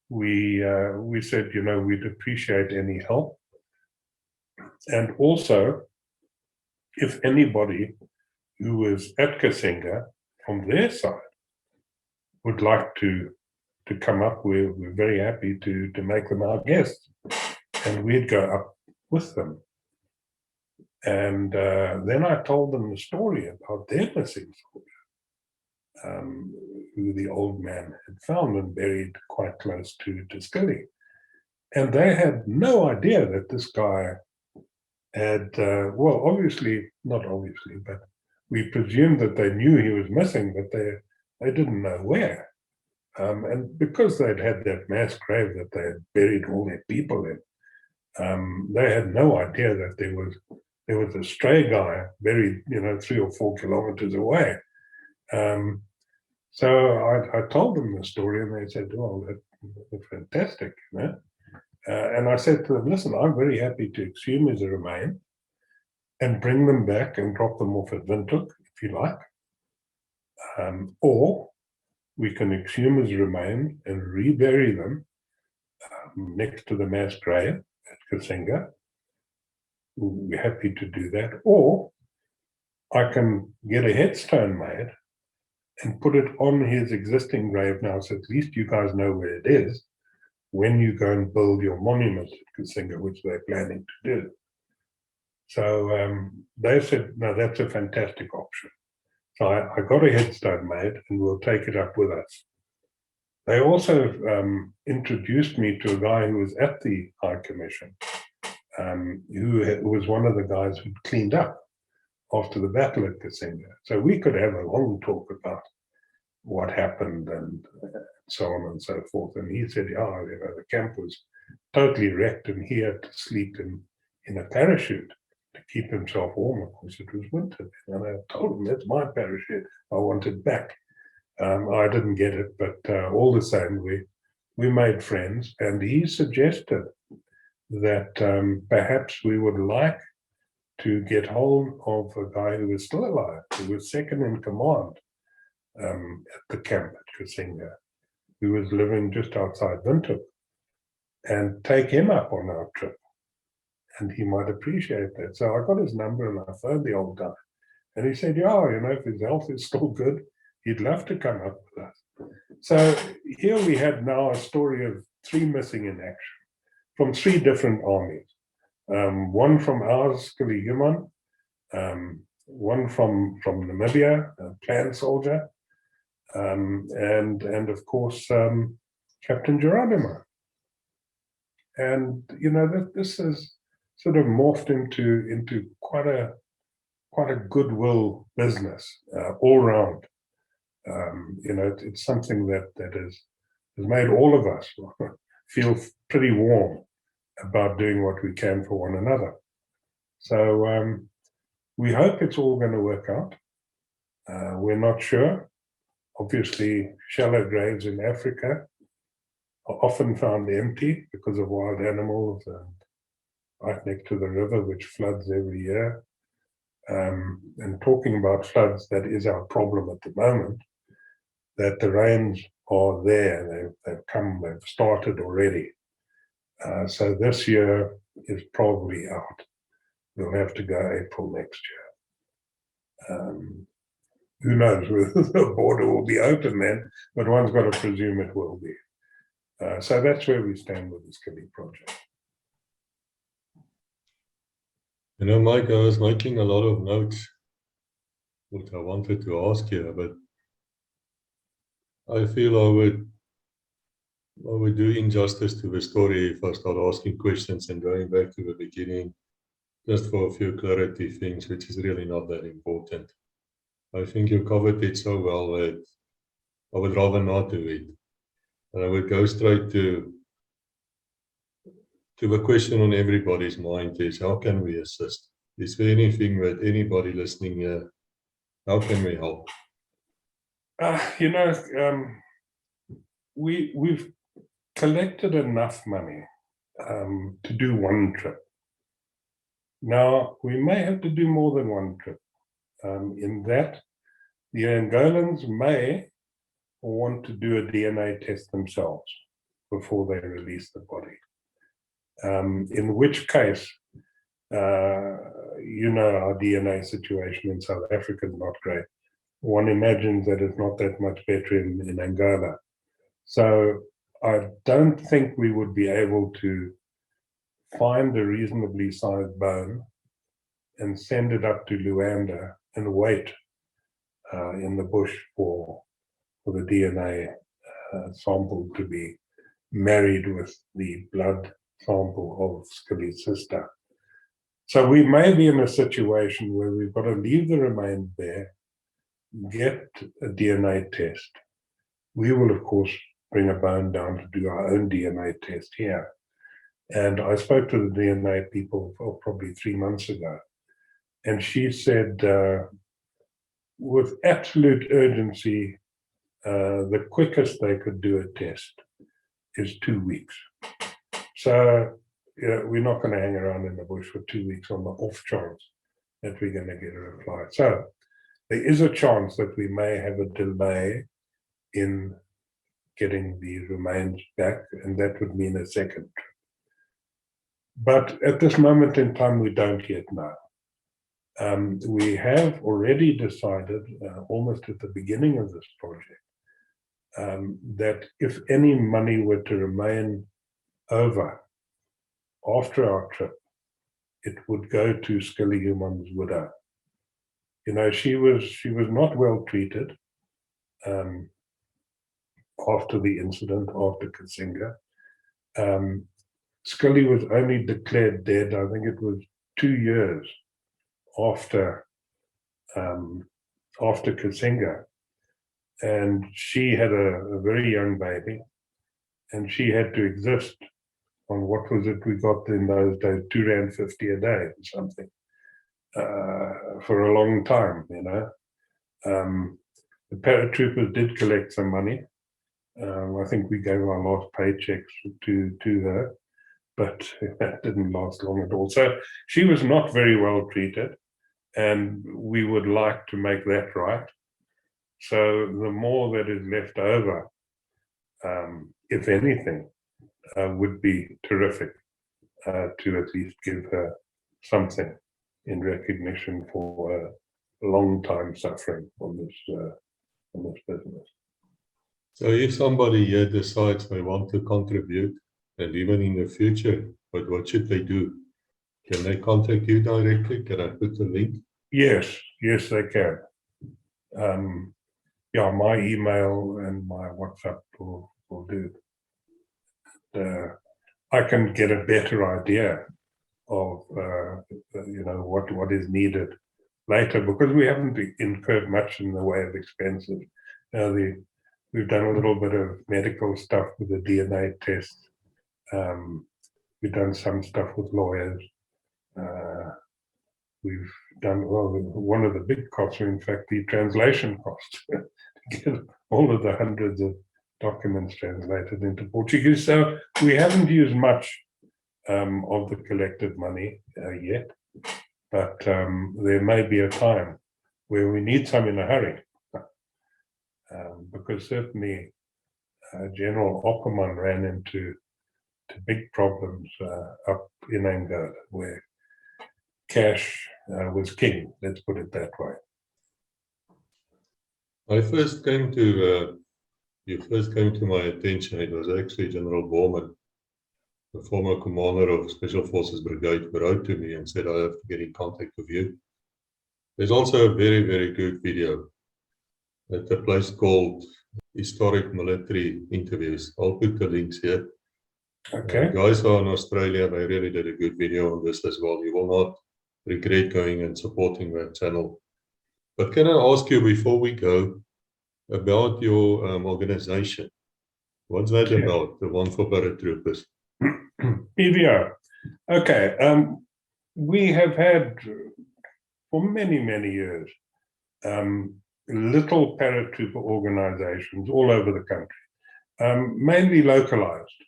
we said, you know, we'd appreciate any help. And also, if anybody who was at Kasinga from their side would like to come up, we're very happy to make them our guests. And we'd go up with them And then I told them the story about their missing soldier, who the old man had found and buried quite close to Skillie. And they had no idea that this guy had, well, obviously, not obviously, but we presumed that they knew he was missing, but they didn't know where. And because they'd had that mass grave that they had buried all their people in, they had no idea that there was a stray guy buried, 3 or 4 kilometers away. So I told them the story, and they said, "Oh, that's fantastic," And I said to them, "Listen, I'm very happy to exhume his remains and bring them back and drop them off at Windhoek, if you like. Or we can exhume his remains and rebury them next to the mass grave at Kasinga. We're happy to do that. Or I can get a headstone made and put it on his existing grave now, so at least you guys know where it is when you go and build your monument at Kasinga, which they're planning to do." So they said, "No, that's a fantastic option." So I got a headstone made, and we'll take it up with us. They also introduced me to a guy who was at the High Commission, who was one of the guys who'd cleaned up after the Battle of Cassinga. So we could have a long talk about what happened and so on and so forth. And he said, "Yeah, the camp was totally wrecked, and he had to sleep in a parachute to keep himself warm. Of course, it was winter." And I told him, "That's my parachute. I want it back." I didn't get it, but all the same, we made friends. And he suggested that perhaps we would like to get hold of a guy who was still alive, who was second in command at the camp at Kasinga, who was living just outside Windhoek, and take him up on our trip. And he might appreciate that. So I got his number and I phoned the old guy. And he said, "Yeah, if his health is still good, he'd love to come up with us." So here we had now a story of 3 missing in action from 3 different armies. One from ours, Skillie Human, one from Namibia, a planned soldier, and of course, Captain Geronimo. And, this has sort of morphed into quite a goodwill business all round. It's something that has made all of us feel pretty warm about doing what we can for one another. So we hope it's all going to work out. We're not sure. Obviously, shallow graves in Africa are often found empty because of wild animals and right next to the river, which floods every year. And talking about floods, that is our problem at the moment, that the rains are there. They've started already. So this year is probably out. We'll have to go April next year. Who knows whether the border will be open then, but one's got to presume it will be. So that's where we stand with the Skillie project. Mike, I was making a lot of notes what I wanted to ask you, but I feel I would do injustice to the story if I start asking questions and going back to the beginning just for a few clarity things, which is really not that important. I think you covered it so well that I would rather not do it. And I would go straight to the question on everybody's mind is, how can we assist? Is there anything that anybody listening here, how can we help? We've collected enough money to do one trip. Now, we may have to do more than one trip. In that, the Angolans may want to do a DNA test themselves before they release the body. In which case, our DNA situation in South Africa is not great. One imagines that it's not that much better in Angola. So I don't think we would be able to find a reasonably sized bone and send it up to Luanda and wait in the bush for the DNA sample to be married with the blood sample of Skillie's sister. So we may be in a situation where we've got to leave the remains there, get a DNA test. We will, of course, bring a bone down to do our own DNA test here. And I spoke to the DNA people probably 3 months ago, and she said, with absolute urgency, the quickest they could do a test is 2 weeks. So we're not going to hang around in the bush for 2 weeks on the off chance that we're going to get a reply. So there is a chance that we may have a delay in getting the remains back, and that would mean a second trip. But at this moment in time, we don't yet know. We have already decided, almost at the beginning of this project, that if any money were to remain over after our trip, it would go to Skillie Human's widow. You know, she was not well treated after the incident, after Cassinga. Skillie was only declared dead, I think it was 2 years after Cassinga, and she had a very young baby, and she had to exist on what was it we got in those days, R2.50 a day or something, for a long time, you know. The paratroopers did collect some money. I think we gave our last paychecks to her, but that didn't last long at all. So she was not very well treated, and we would like to make that right. So the more that is left over, if anything, would be terrific to at least give her something in recognition for a long time suffering from this business. So if somebody here decides they want to contribute, and even in the future, but what should they do? Can they contact you directly? Can I put the link? Yes, they can. Yeah, my email and my WhatsApp will do. I can get a better idea of you know, what is needed later, because we haven't incurred much in the way of expenses. We've done a little bit of medical stuff with the DNA test. We've done some stuff with lawyers. We've done, well, one of the big costs, in fact, the translation cost, to get all of the hundreds of documents translated into Portuguese. So we haven't used much of the collected money yet, but there may be a time where we need some in a hurry, because certainly General Opperman ran into big problems up in Angola, where cash was king, let's put it that way. You first came to my attention. It was actually General Borman, the former commander of Special Forces Brigade, who wrote to me and said, I have to get in contact with you. There's also a very, very good video at a place called Historic Military Interviews. I'll put the links here. Okay. Guys are in Australia, they really did a good video on this as well. You will not regret going and supporting that channel. But can I ask you, before we go, about your organization? What's that about, the one for paratroopers? PVO. Okay. We have had, for many, many years, little paratrooper organizations all over the country, mainly localized.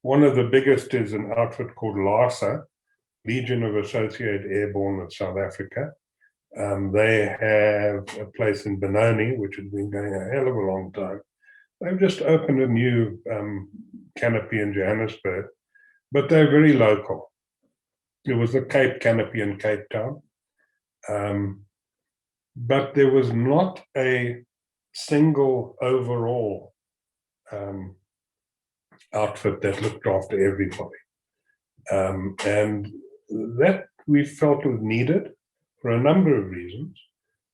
One of the biggest is an outfit called LASA, Legion of Associated Airborne of South Africa. They have a place in Benoni, which has been going a hell of a long time. They've just opened a new canopy in Johannesburg, but they're very local. There was a Cape canopy in Cape Town, but there was not a single overall outfit that looked after everybody. And that we felt was needed for a number of reasons,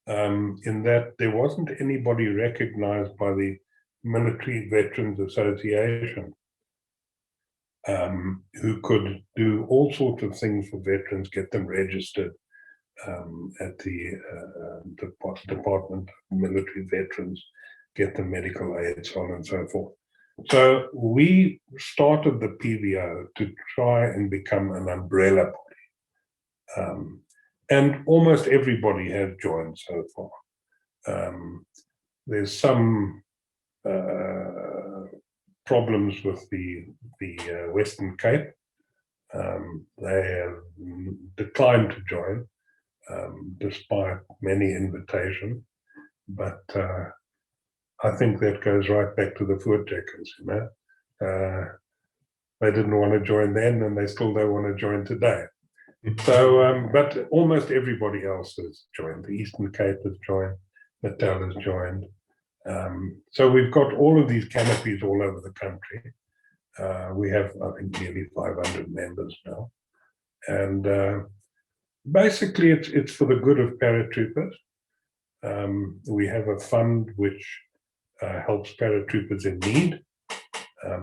in that there wasn't anybody recognized by the Military Veterans Association who could do all sorts of things for veterans, get them registered at the Department of Military Veterans, get them medical aid, so on and so forth. So we started the PVO to try and become an umbrella body. And almost everybody has joined so far. There's some problems with the Western Cape. They have declined to join, despite many invitations. But I think that goes right back to the voortrekkers, you know. They didn't want to join then, and they still don't want to join today. So, but almost everybody else has joined. The Eastern Cape has joined, Natal has joined. So we've got all of these canopies all over the country. We have, I think, nearly 500 members now. And basically, it's for the good of paratroopers. We have a fund which helps paratroopers in need,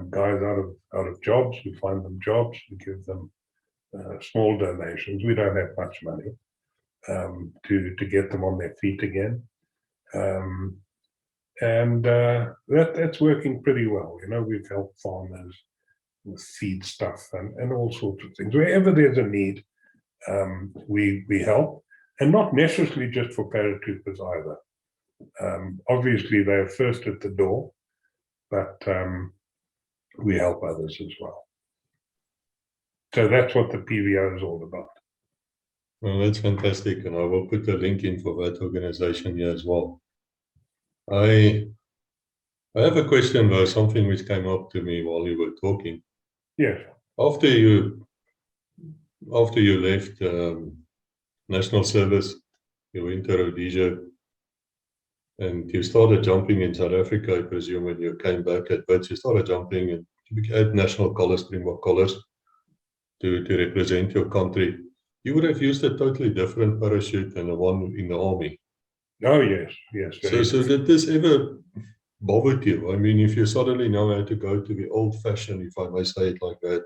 guys out of jobs. We find them jobs. We give them small donations. We don't have much money to get them on their feet again, and that's working pretty well. You know, we've helped farmers with feed stuff and all sorts of things. Wherever there's a need, we help, and not necessarily just for paratroopers either. Obviously, they're first at the door, but we help others as well. So that's what the PVO is all about. Well, that's fantastic, and I will put a link in for that organization here as well. I have a question though, something which came up to me while you were talking. Yes. After you left national service, you went to Rhodesia, and you started jumping in South Africa, I presume, when you came back at Wits, you started jumping and you had national colours, Springbok colours, to represent your country. You would have used a totally different parachute than the one in the army. Oh, yes, yes. So did this ever bother you? I mean, if you suddenly now had to go to the old-fashioned, if I may say it like that,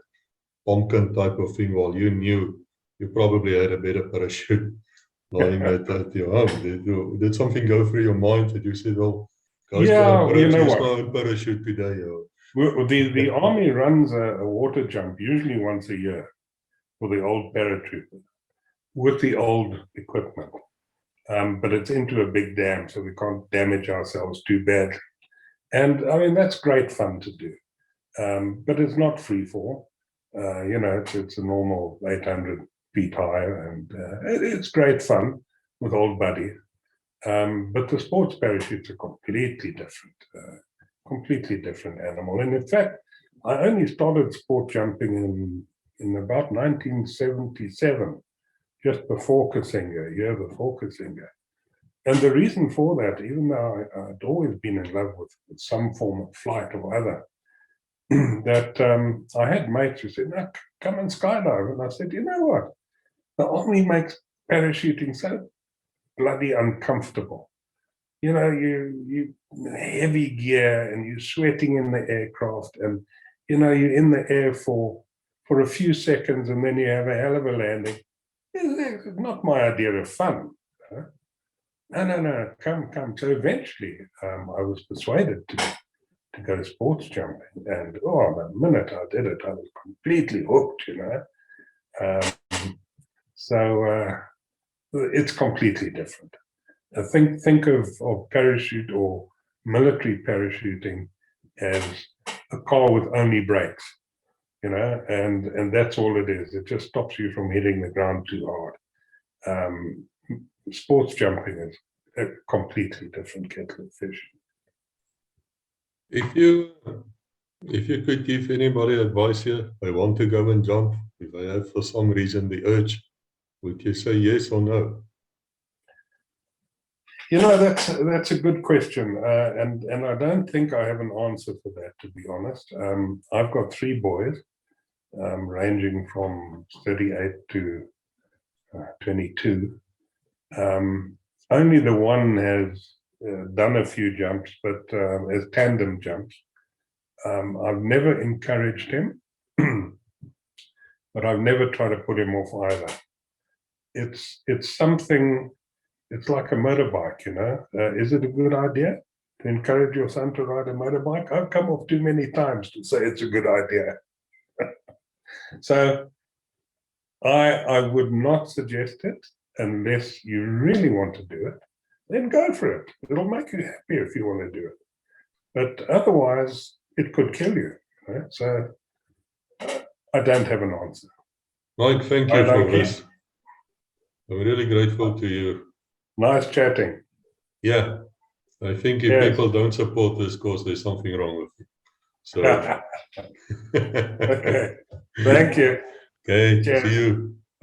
pumpkin type of thing, while you knew you probably had a better parachute lying at your home. Did something go through your mind that you said, well, guys, yeah, you know use what? my own parachute today? Well, the army runs a water jump usually once a year for the old paratroopers with the old equipment. But it's into a big dam, so we can't damage ourselves too badly. And I mean, that's great fun to do. But it's not free fall. You know, it's a normal 800 feet high, and it's great fun with old buddies. But the sports parachutes are completely different animal. And in fact, I only started sport jumping in about 1977, just before Kasinga, a year before Kasinga. And the reason for that, even though I'd always been in love with some form of flight or other, that I had mates who said, no, come and skydive. And I said, you know what? The army makes parachuting so bloody uncomfortable. You know, you heavy gear, and you're sweating in the aircraft, and you know, you're in the air for a few seconds, and then you have a hell of a landing. It's not my idea of fun. No, come. So eventually, I was persuaded to go sports jumping, and the minute I did it, I was completely hooked. You know, so it's completely different. Think of parachute or military parachuting as a car with only brakes, you know, and that's all it is. It just stops you from hitting the ground too hard. Sports jumping is a completely different kettle of fish. If you could give anybody advice here, they want to go and jump, if they have for some reason the urge, would you say yes or no? You know, that's a good question, and I don't think I have an answer for that, to be honest. I've got 3 boys, ranging from 38 to 22. Only the one has done a few jumps, but as tandem jumps. I've never encouraged him, but I've never tried to put him off either. It's something, it's like a motorbike, you know. Is it a good idea to encourage your son to ride a motorbike? I've come off too many times to say it's a good idea. So I would not suggest it unless you really want to do it. Then go for it. It'll make you happy if you want to do it. But otherwise, it could kill you. Right? So I don't have an answer. Mike, thank you for this. I'm really grateful to you. Nice chatting. Yeah, I think if people don't support this cause, there's something wrong with it. So, Okay. Thank you. Okay, Cheers. see you.